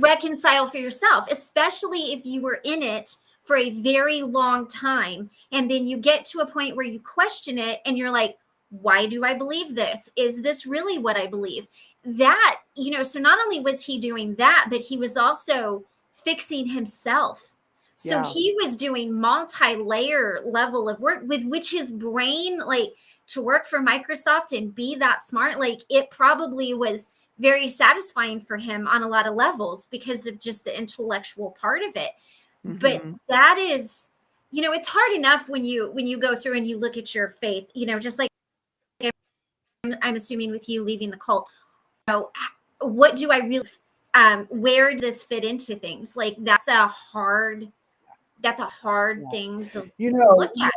reconcile for yourself, especially if you were in it for a very long time. And then you get to a point where you question it and you're like, why do I believe this? Is this really what I believe? That, so not only was he doing that, but he was also fixing himself. So he was doing multi-layer level of work with which his brain, like, to work for Microsoft and be that smart, like, it probably was very satisfying for him on a lot of levels because of just the intellectual part of it. Mm-hmm. But that is, it's hard enough when you go through and you look at your faith, just like I'm assuming with you leaving the cult, what do I really, where does this fit into things? Like, that's a hard thing to look at.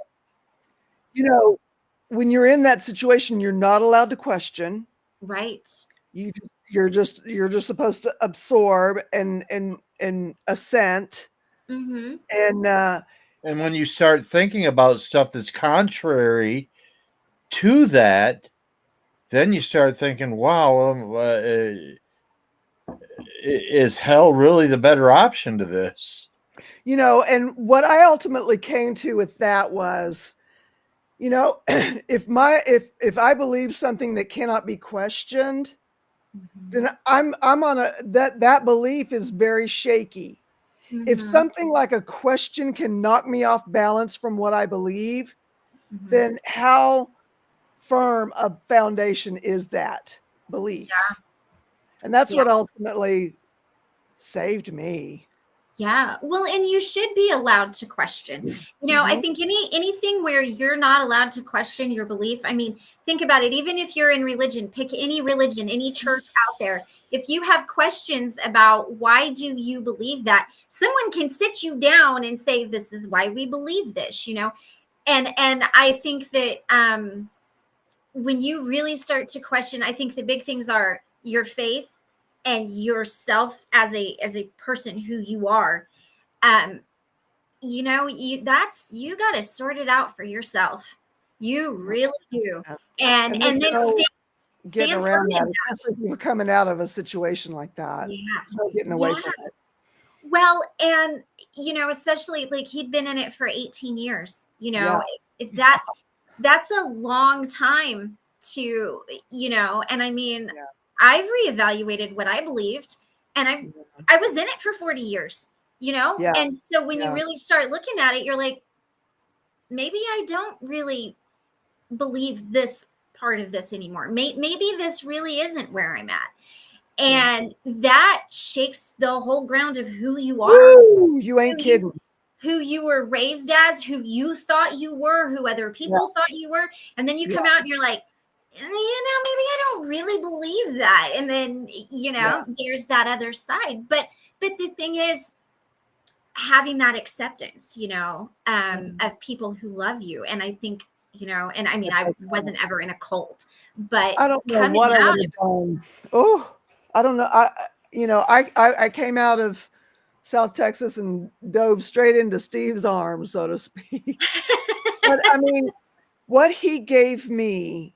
When you're in that situation, you're not allowed to question. Right. You're just supposed to absorb and assent. Mm-hmm. And when you start thinking about stuff that's contrary to that, then you start thinking, wow, is hell really the better option to this? And what I ultimately came to with that was, if I believe something that cannot be questioned, then I'm on that belief is very shaky. Mm-hmm. If something like a question can knock me off balance from what I believe, then how firm a foundation is that belief? Yeah. And that's what ultimately saved me. Yeah. Well, and you should be allowed to question. I think anything where you're not allowed to question your belief. I mean, think about it. Even if you're in religion, pick any religion, any church out there. If you have questions about why do you believe that, someone can sit you down and say, this is why we believe this, And I think that when you really start to question, I think the big things are your faith and yourself as a person who you are. You got to sort it out for yourself. You really do. And then stand around that, especially if you're coming out of a situation like that. Yeah. Getting away from it. Well, and especially like he'd been in it for 18 years, if that's a long time to, and I mean, I've reevaluated what I believed, and I was in it for 40 years, and so when you really start looking at it, you're like, maybe I don't really believe this part of this anymore. Maybe this really isn't where I'm at. And that shakes the whole ground of who you are. Woo, you ain't kidding. Who you were raised as, who you thought you were, who other people thought you were. And then you come out and you're like, maybe I don't really believe that. And then, there's that other side. But the thing is, having that acceptance, of people who love you. And I think, and I mean, I wasn't ever in a cult, but I don't know what I would have done. Oh, I don't know. I came out of South Texas and dove straight into Steve's arms, so to speak. But I mean, what he gave me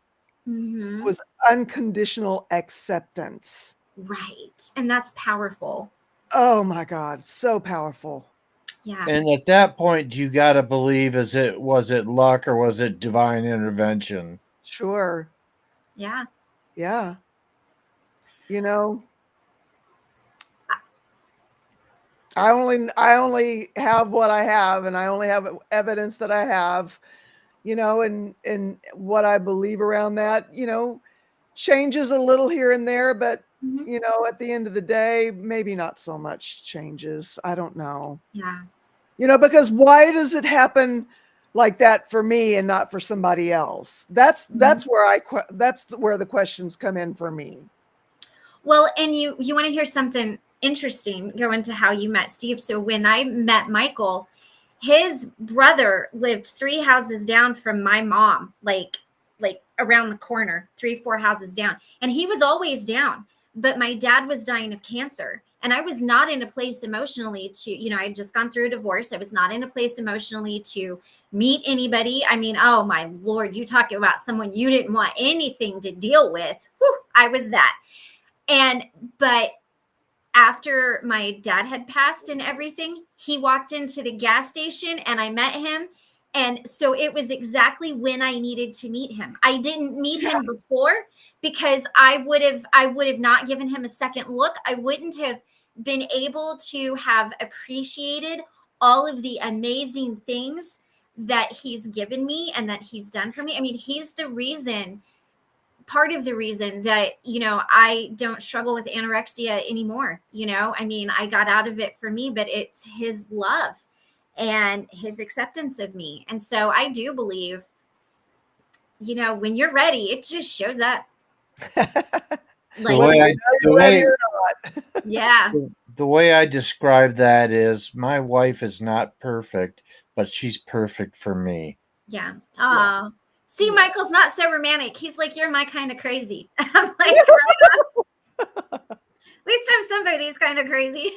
Mhm. was unconditional acceptance. Right. And that's powerful. Oh my God, so powerful. Yeah. And at that point, you got to believe, was it luck or was it divine intervention? Sure. Yeah. Yeah. You know, I only have what I have, and I only have evidence that I have, and what I believe around that, changes a little here and there, but Mhm. at the end of the day, maybe not so much changes. I don't know. Yeah. Because why does it happen like that for me and not for somebody else? That's where the questions come in for me. Well, and you want to hear something interesting, go into how you met Steve. So when I met Michael, his brother lived 3 houses down from my mom, like around the corner, 3-4 houses down, and he was always down. But my dad was dying of cancer, and I was not in a place emotionally to, I had just gone through a divorce. I was not in a place emotionally to meet anybody. I mean, oh my Lord, you talk about someone you didn't want anything to deal with. Whew, I was that. But after my dad had passed and everything, he walked into the gas station and I met him. And so it was exactly when I needed to meet him. I didn't meet him before because I would have not given him a second look. I wouldn't have been able to have appreciated all of the amazing things that he's given me and that he's done for me. I mean, he's part of the reason that I don't struggle with anorexia anymore. I mean, I got out of it for me, but it's his love and his acceptance of me. And so I do believe, when you're ready, it just shows up. Yeah. The way I describe that is my wife is not perfect, but she's perfect for me. Yeah. Oh, see, Michael's not so romantic. He's like, you're my kind of crazy. I'm like, right on. At least I'm somebody's kind of crazy.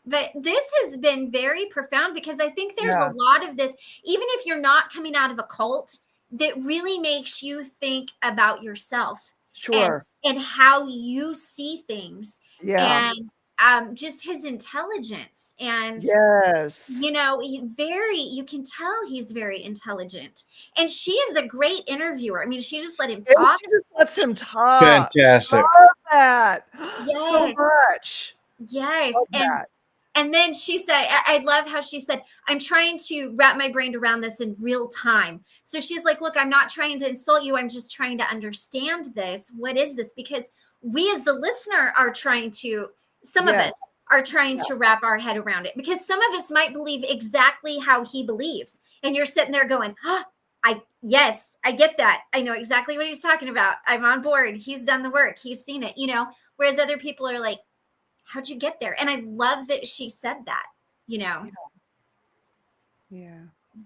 But this has been very profound because I think there's a lot of this, even if you're not coming out of a cult, that really makes you think about yourself. Sure. And how you see things. Yeah. And just his intelligence. And yes. you can tell he's very intelligent. And she is a great interviewer. I mean, she just let him talk. She just lets him talk. Fantastic. I love that. Yes. So much. Yes. That. And then she said, I love how she said, I'm trying to wrap my brain around this in real time. So she's like, look, I'm not trying to insult you. I'm just trying to understand this. What is this? Because we as the listener are trying to, some of us are trying to wrap our head around it, because some of us might believe exactly how he believes. And you're sitting there going, I get that. I know exactly what he's talking about. I'm on board. He's done the work. He's seen it, whereas other people are like, how'd you get there? And I love that she said that, Yeah.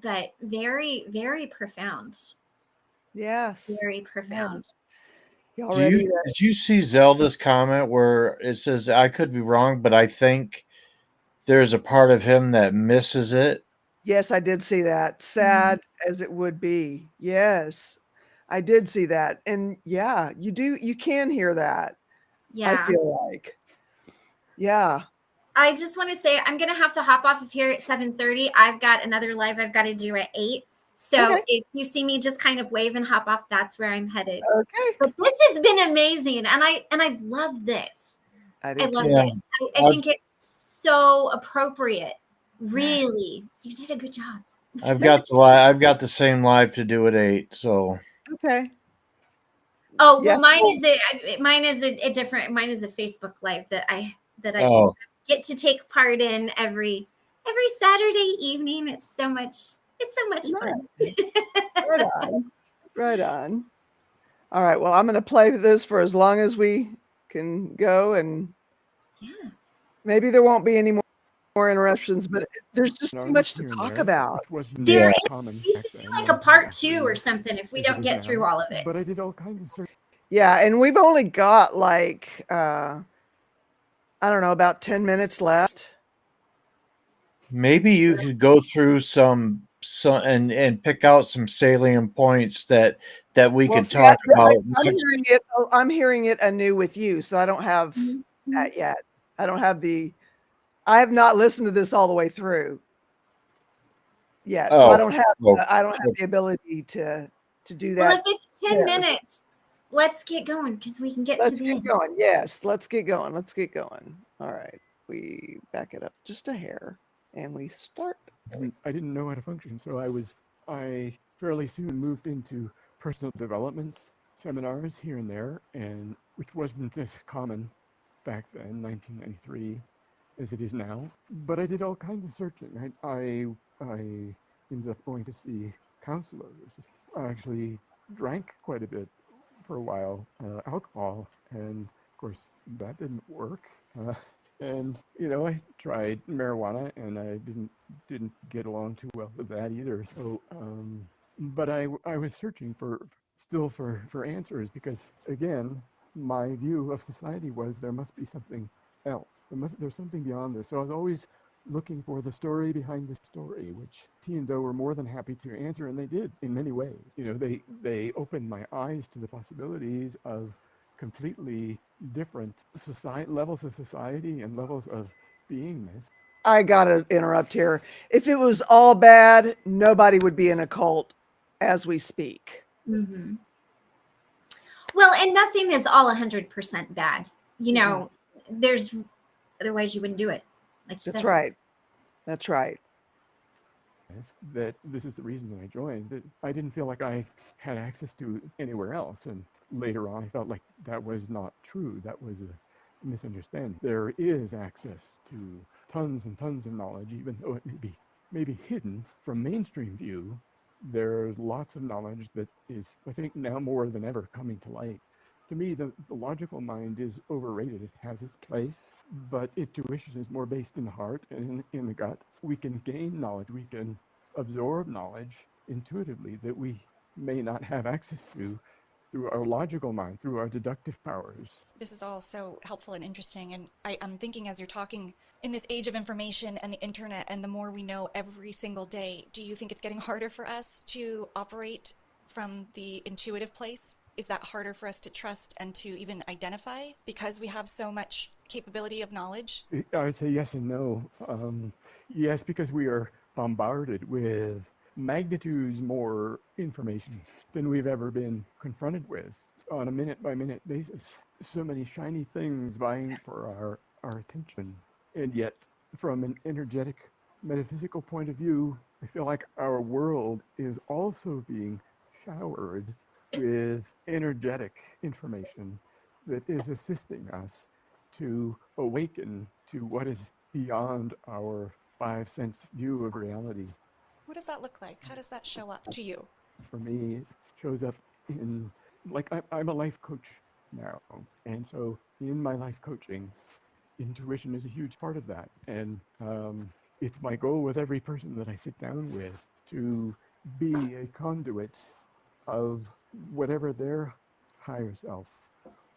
But very, very profound. Yes. Very profound. Did you see Zelda's comment where it says, I could be wrong, but I think there's a part of him that misses it? Yes, I did see that. Sad as it would be. Yes, I did see that. And you can hear that. Yeah. I feel like. Yeah. I just want to say I'm going to have to hop off of here at 7:30. I've got another live I've got to do at 8. So if you see me just kind of wave and hop off, that's where I'm headed. Okay. But this has been amazing. And I love this. I love this. I think it's so appropriate. Really. You did a good job. I've got the same live to do at 8. So okay. Oh, well, mine is a different. Mine is a Facebook live that I get to take part in every Saturday evening. It's so much fun. Right on. All right. Well, I'm going to play this for as long as we can go, and maybe there won't be any more interruptions, but there's just too much to talk about. There is. We should do like a part 2 or something if we don't get through all of it. But I did all kinds of search. Yeah, and we've only got like I don't know, about 10 minutes left. Maybe you could go through some and pick out some salient points that we Well, could see, I, talk about. I'm hearing it anew with you, so I don't have Mhm. that yet. I don't have I have not listened to this all the way through yet, so I Oh, don't have well, I don't have the ability to do Well, that. if it's 10 Yes. minutes, let's get going because we can get to Let's the get end. going. Yes, let's get going. Let's get going. All right. We back it up just a hair and we start. I didn't know how to function, so I fairly soon moved into personal development seminars here and there, and which wasn't as common back then, 1993, as it is now. But I did all kinds of searching. I ended up going to see counselors. I actually drank quite a bit for a while, alcohol, and of course that didn't work. And I tried marijuana, and I didn't get along too well with that either. So, but I was searching for answers because again, my view of society was there must be something else. There's something beyond this. So I was always looking for the story behind the story, which T and Do were more than happy to answer, and they did in many ways. They opened my eyes to the possibilities of completely different levels of society and levels of beingness. I gotta interrupt here. If it was all bad, nobody would be in a cult as we speak. Mm-hmm. Well, and nothing is all 100% bad. There's otherwise you wouldn't do it. Like you That's said. right. That's right. That this is the reason that I joined, that I didn't feel like I had access to anywhere else. And later on, I felt like that was not true. That was a misunderstanding. There is access to tons and tons of knowledge, even though it may be hidden from mainstream view. There's lots of knowledge that is, I think, now more than ever coming to light. To me, the logical mind is overrated. It has its place, but intuition is more based in the heart and in the gut. We can gain knowledge, we can absorb knowledge intuitively that we may not have access to through our logical mind, through our deductive powers. This is all so helpful and interesting. And I'm thinking as you're talking, in this age of information and the internet, and the more we know every single day, do you think it's getting harder for us to operate from the intuitive place? Is that harder for us to trust and to even identify because we have so much capability of knowledge? I would say yes and no. Yes, because we are bombarded with magnitudes more information than we've ever been confronted with on a minute by minute basis. So many shiny things vying for our attention. And yet, from an energetic, metaphysical point of view, I feel like our world is also being showered with energetic information that is assisting us to awaken to what is beyond our 5 sense view of reality. What does that look like? How does that show up to you? For me, it shows up in, like, I'm a life coach now. And so in my life coaching, intuition is a huge part of that. And it's my goal with every person that I sit down with to be a conduit of whatever their higher self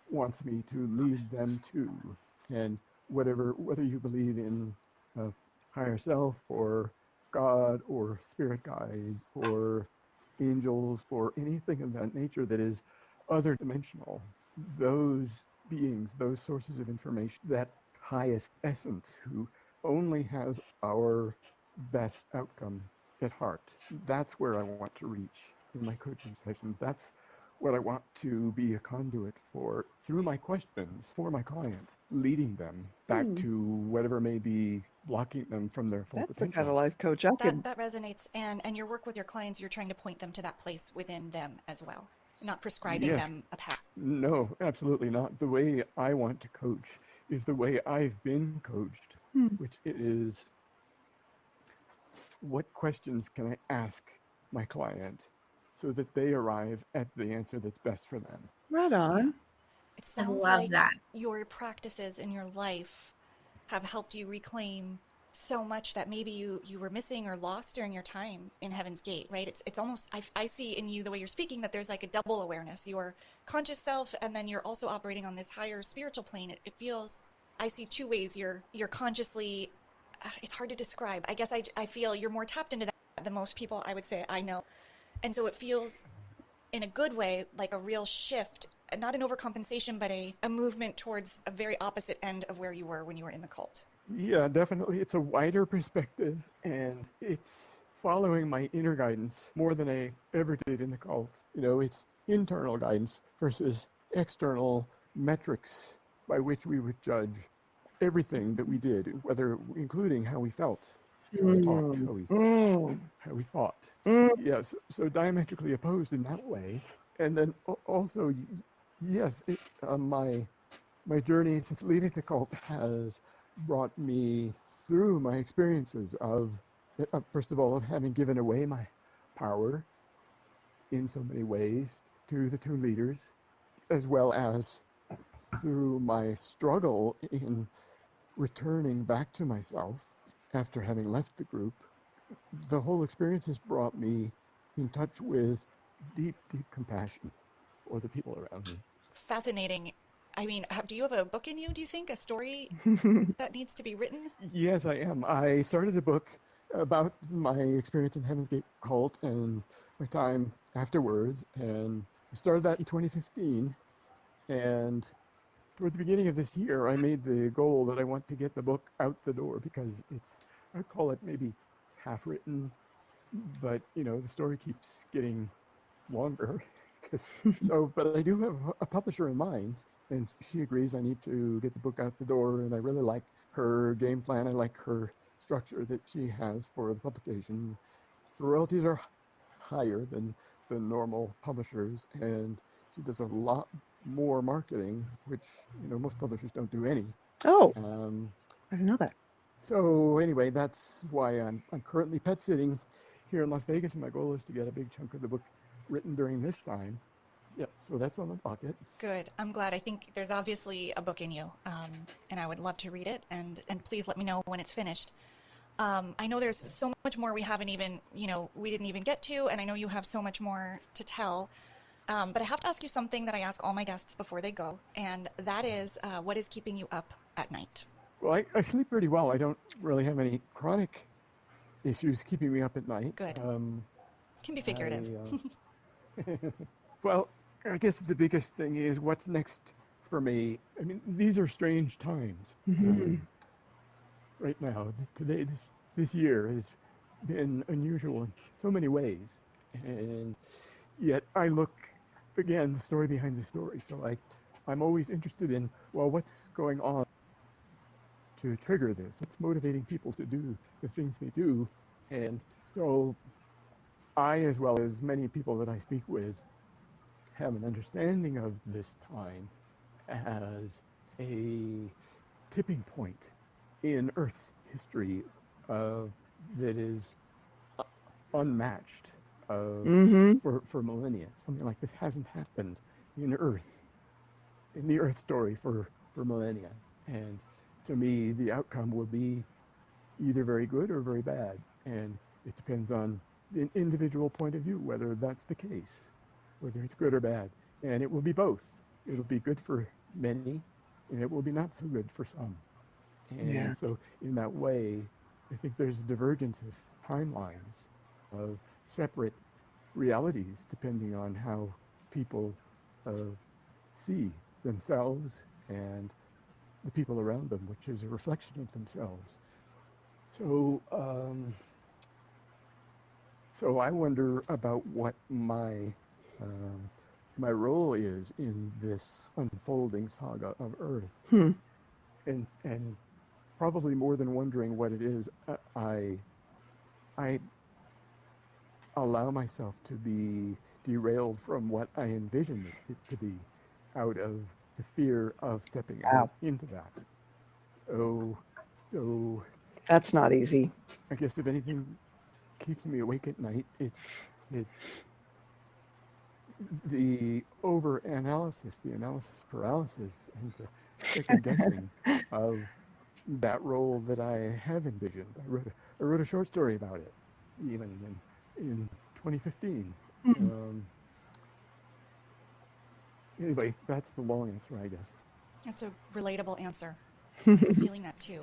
wants me to lead them to. And whether you believe in a higher self or God or spirit guides or angels or anything of that nature that is other dimensional, those beings, those sources of information, that highest essence who only has our best outcome at heart, that's where I want to reach in my coaching session. That's what I want to be a conduit for through my questions for my clients, leading them back to whatever may be blocking them from their full That's the kind potential. of life coach I could. That resonates. And your work with your clients, you're trying to point them to that place within them as well, not prescribing Yes. them a path. No, absolutely not. The way I want to coach is the way I've been coached, which is, what questions can I ask my client so that they arrive at the answer that's best for them? Right on. It I sounds love like that. your practices in your life have helped you reclaim so much that maybe you were missing or lost during your time in Heaven's Gate, right? It's almost, I see in you, the way you're speaking, that there's like a double awareness, your conscious self, and then you're also operating on this higher spiritual plane. It feels I see two ways you're consciously, it's hard to describe. I guess I feel you're more tapped into that than most people I would say I know. And so it feels in a good way like a real shift, not an overcompensation, but a movement towards a very opposite end of where you were when you were in the cult. Yeah, definitely. It's a wider perspective, and it's following my inner guidance more than I ever did in the cult. You know, it's internal guidance versus external metrics by which we would judge everything that we did, whether including how we felt, how we talked, how we thought. Mm. Yes, so diametrically opposed in that way. And then also, yes, my journey since leaving the cult has brought me through my experiences of, first of all, of having given away my power in so many ways to the two leaders, as well as through my struggle in returning back to myself after having left the group. The whole experience has brought me in touch with deep, deep compassion for the people around me. Fascinating. I mean, do you have a book in you, do you think? A story that needs to be written? Yes, I am. I started a book about my experience in Heaven's Gate cult and my time afterwards, and I started that in 2015. And toward the beginning of this year, I made the goal that I want to get the book out the door because it's, I call it maybe half written, but you know, the story keeps getting longer. But I do have a publisher in mind, and she agrees I need to get the book out the door, and I really like her game plan. I like her structure that she has for the publication. The royalties are higher than the normal publishers, and she does a lot more marketing, which you know most publishers don't do any. Oh, Um, I didn't know that. so anyway, that's why I'm currently pet sitting here in Las Vegas, and my goal is to get a big chunk of the book written during this time. Yeah, so that's on the docket. Good. I'm glad. I think there's obviously a book in you, and I would love to read it. And please let me know when it's finished. I know there's so much more we haven't even, we didn't even get to, and I know you have so much more to tell. But I have to ask you something that I ask all my guests before they go, and that is, what is keeping you up at night? Well, I sleep pretty well. I don't really have any chronic issues keeping me up at night. Good. Can be figurative. Well, I guess the biggest thing is what's next for me. I mean, these are strange times. Right now, today, this year has been unusual in so many ways, and yet I look again the story behind the story. So I'm always interested in, well, what's going on to trigger this? What's motivating people to do the things they do? And so I, as well as many people that I speak with, have an understanding of this time as a tipping point in Earth's history that is unmatched for millennia. Something like this hasn't happened in the Earth story for millennia. And to me, the outcome will be either very good or very bad. And it depends on an individual point of view, whether that's the case, whether it's good or bad. And it will be both. It'll be good for many, and it will be not so good for some. And so in that way, I think there's a divergence of timelines, of separate realities, depending on how people see themselves and the people around them, which is a reflection of themselves. So, so I wonder about what my role is in this unfolding saga of Earth, and probably more than wondering what it is, I allow myself to be derailed from what I envision it to be, out of the fear of stepping out into that. So That's not easy. I guess if anything keeps me awake at night, it's the over-analysis, the analysis paralysis, and the second guessing of that role that I have envisioned. I wrote a short story about it, even in 2015. Anyway, that's the long answer, I guess. That's a relatable answer. I'm feeling that too.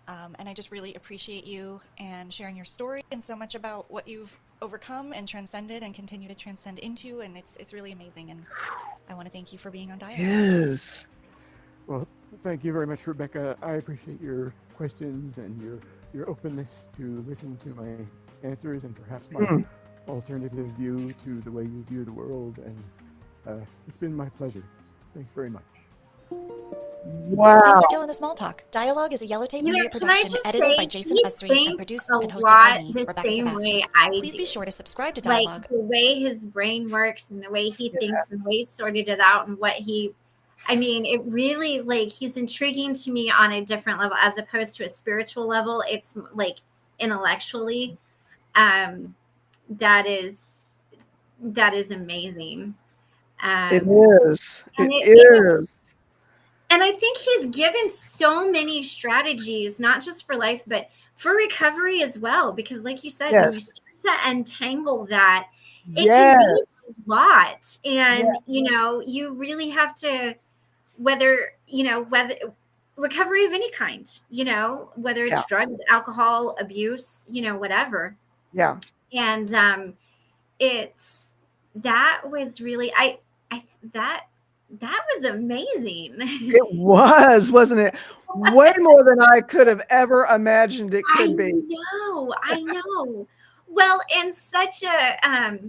And I just really appreciate you and sharing your story and so much about what you've overcome and transcended and continue to transcend into. And it's really amazing. And I want to thank you for being on Dialogue. Yes. Well, thank you very much, Rebecca. I appreciate your questions and your openness to listen to my answers and perhaps my alternative view to the way you view the world. And it's been my pleasure. Thanks very much. Wow. Thanks for killing the small talk. Dialogue is a Yellowtape Media Can I production just edited by say Jason he Usry and thinks produced a and hosted by lot me, the Rebecca same Sebastian. way I Please do. be sure to subscribe to Like Dialogue. the way his brain works and the way he thinks and the way he sorted it out and what he, I mean, it really, like, he's intriguing to me on a different level as opposed to a spiritual level. It's like intellectually, that is amazing. It is. And It it is. and I think he's given so many strategies, not just for life, but for recovery as well. Because, like you said, when you Yes. start to untangle that, it can be Yes. a lot. And, Yeah. you really have to, whether recovery of any kind, whether Yeah. it's drugs, alcohol, abuse, whatever. Yeah. And it's that was really I that was amazing. It was, wasn't it? Way more than I could have ever imagined it could be. I know. Well, and such a I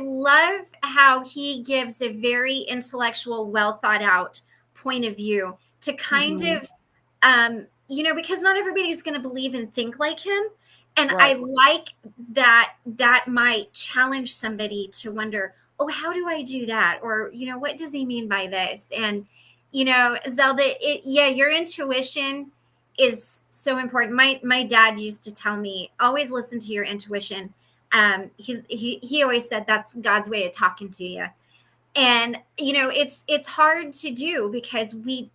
love how he gives a very intellectual, well thought out point of view to kind Mhm. of because not everybody's going to believe and think like him. And I Right. like that might challenge somebody to wonder, oh, how do I do that? Or, what does he mean by this? And, Zelda, your intuition is so important. My dad used to tell me, always listen to your intuition. He always said that's God's way of talking to you. And, it's hard to do because we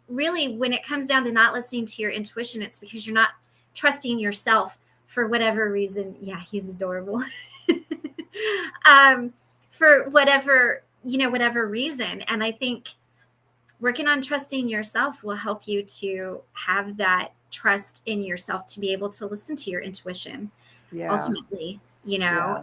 really, when it comes down to not listening to your intuition, it's because you're not trusting yourself for whatever reason. Yeah, he's adorable. For whatever reason. And I think working on trusting yourself will help you to have that trust in yourself to be able to listen to your intuition Yeah. ultimately, Yeah.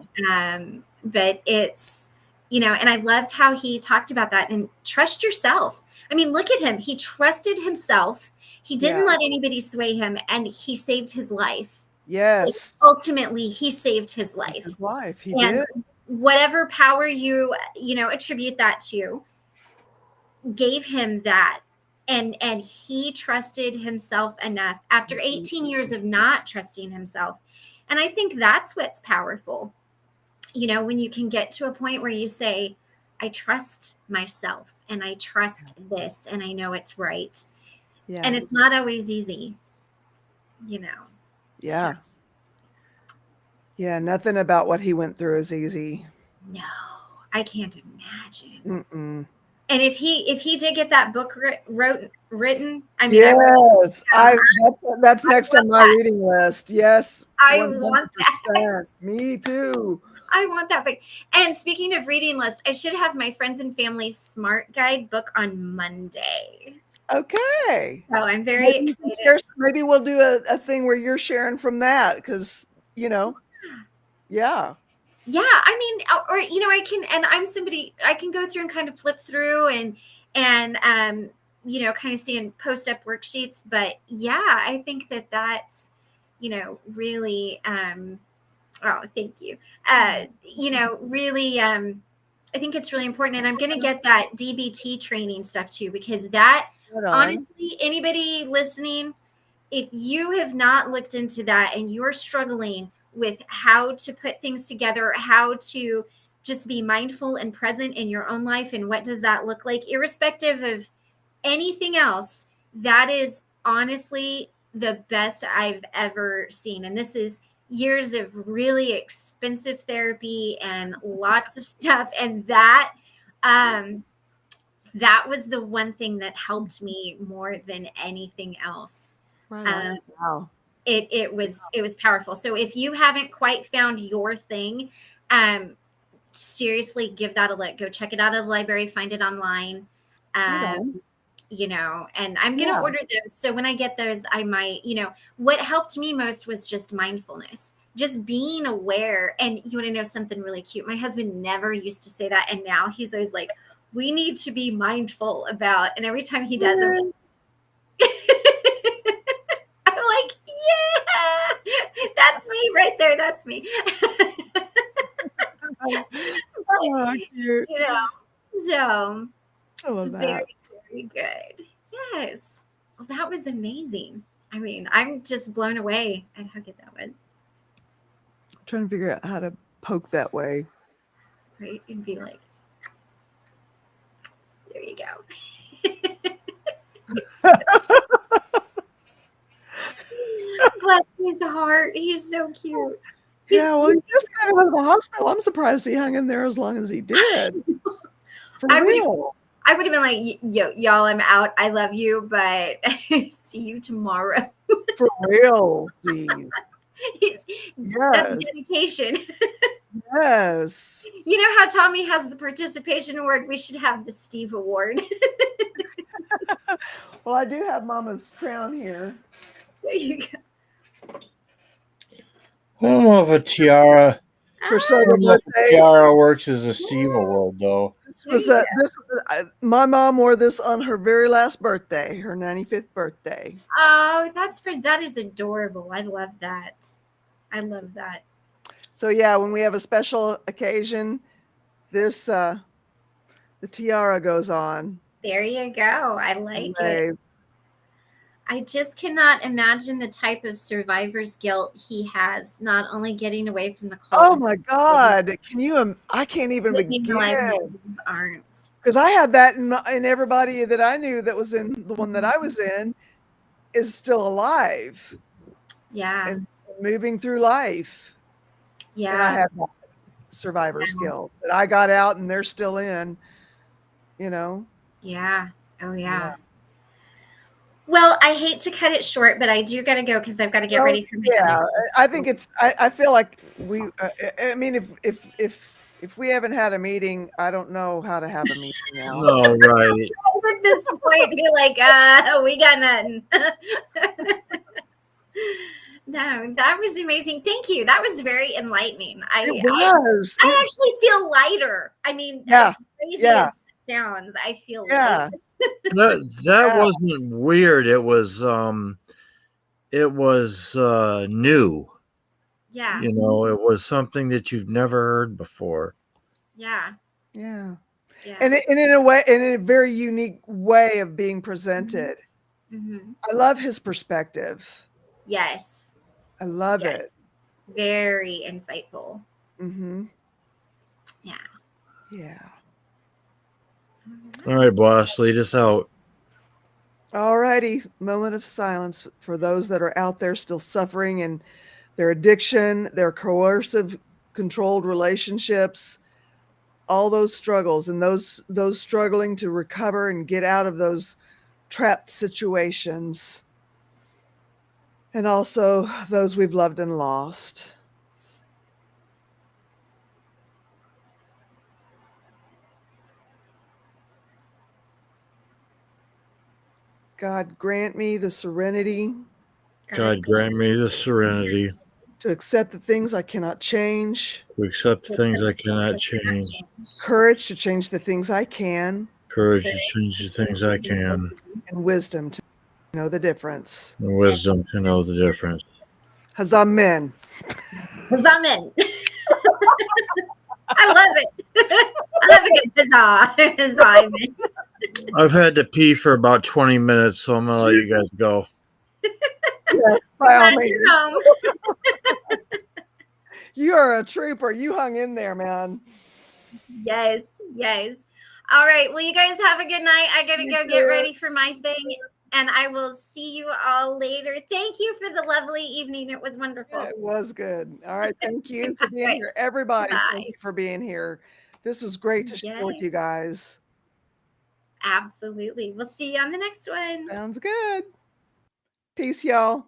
but it's, and I loved how he talked about that and trust yourself. I mean, look at him. He trusted himself. He didn't Yeah. let anybody sway him, and he saved his life. Like, Yes. ultimately, he saved his It's life. his life. He And did. whatever power you, attribute that to, gave him that. And he trusted himself enough after 18 years of not trusting himself. And I think that's what's powerful. When you can get to a point where you say, I trust myself and I trust this and I know it's right. Yeah. And it's not always easy, Yeah. Yeah. Nothing about what he went through is easy. No, I can't imagine. Mm-mm. And if he did get that book written, I mean, Yes. That's next on my that. reading list. Yes. I want that. 100%. Me too. I want that book. And speaking of reading list, I should have my friends and family smart guide book on Monday. Okay. So I'm very excited. Maybe we'll do a thing where you're sharing from that because, yeah. Yeah, I mean, or I can, and I'm somebody I can go through and kind of flip through and kind of see and post up worksheets. But yeah, I think that's really oh, thank you. Really I think it's really important, and I'm going to get that DBT training stuff too, because that Right on. honestly, anybody listening, if you have not looked into that and you're struggling with how to put things together, how to just be mindful and present in your own life, and what does that look like, irrespective of anything else, that is honestly the best I've ever seen. And this is years of really expensive therapy and lots of stuff. And that was the one thing that helped me more than anything else. Right on. Wow. It was powerful. So if you haven't quite found your thing, seriously give that a look. Go check it out at the library, find it online. Right on. and I'm going to order those. So when I get those, I might, what helped me most was just mindfulness, just being aware. And you want to know something really cute? My husband never used to say that. And now he's always like, we need to be mindful about, and every time he does, I'm like, yeah, that's me right there. That's me. Oh, cute. So I love that. very, very good. Yes. Well, that was amazing. I mean, I'm just blown away at how good that was. I'm trying to figure out how to poke that way. Right? And be like, there you go. Bless his heart. He's so cute. Yeah, well, he just got out of the hospital. I'm surprised he hung in there as long as he did. For real. I would have been like, y'all, I'm out. I love you, but see you tomorrow. For real, Zee. That's dedication. Yes. You know how Tommy has the participation award? We should have the Steve Award. Well, I do have Mama's crown here. There you go. I don't know if a tiara For certain birthdays. tiara works as a Steve Award, though. My mom wore this on her very last birthday, her 95th birthday. Oh, that is adorable. I love that. I love that. So yeah, when we have a special occasion, this the tiara goes on. There you go. I like it. I just cannot imagine the type of survivor's guilt he has, not only getting away from the cult. Oh my God. I can't even begin. Aren't. Because I had that and everybody that I knew that was in the one that I was in is still alive. Yeah. And moving through life. Yeah. And I had that survivor's guilt that I got out and they're still in, Yeah. Oh, yeah. Well, I hate to cut it short, but I do got to go because I've got to get ready for my other. I think I feel like we, I mean, if we haven't had a meeting, I don't know how to have a meeting now. No, right. At this point, be like, we got nothing. No, that was amazing. Thank you. That was very enlightening. It was. I actually feel lighter. I mean, as crazy as it sounds, I feel lighter. That wasn't weird. It was new. Yeah. It was something that you've never heard before. Yeah. Yeah. And in a way, in a very unique way of being presented. Mm-hmm. I love his perspective. Yes. I love it. Very insightful. Mm-hmm. Yeah. Yeah. All right, boss, lead us out. All righty. Moment of silence for those that are out there still suffering in their addiction, their coercive, controlled relationships, all those struggles, and those struggling to recover and get out of those trapped situations. And also those we've loved and lost. God grant me the serenity. God grant me the serenity to accept the things I cannot change. To accept the things I cannot change. Courage to change the things I can. Courage to change the things I can. And wisdom to know the difference. And wisdom to know the difference. Hazamen. Hazamen. I love it. I love a good huzzah. Huzzah. I've had to pee for about 20 minutes, so I'm going to let you guys go. Yeah, by all means. You're home. You are a trooper. You hung in there, man. Yes, yes. All right. Well, you guys have a good night. I got to go get ready for my thing, and I will see you all later. Thank you for the lovely evening. It was wonderful. Yeah, it was good. All right. Thank you for being here. Everybody, thank you for being here. This was great to share with you guys. Absolutely. We'll see you on the next one. Sounds good. Peace, y'all.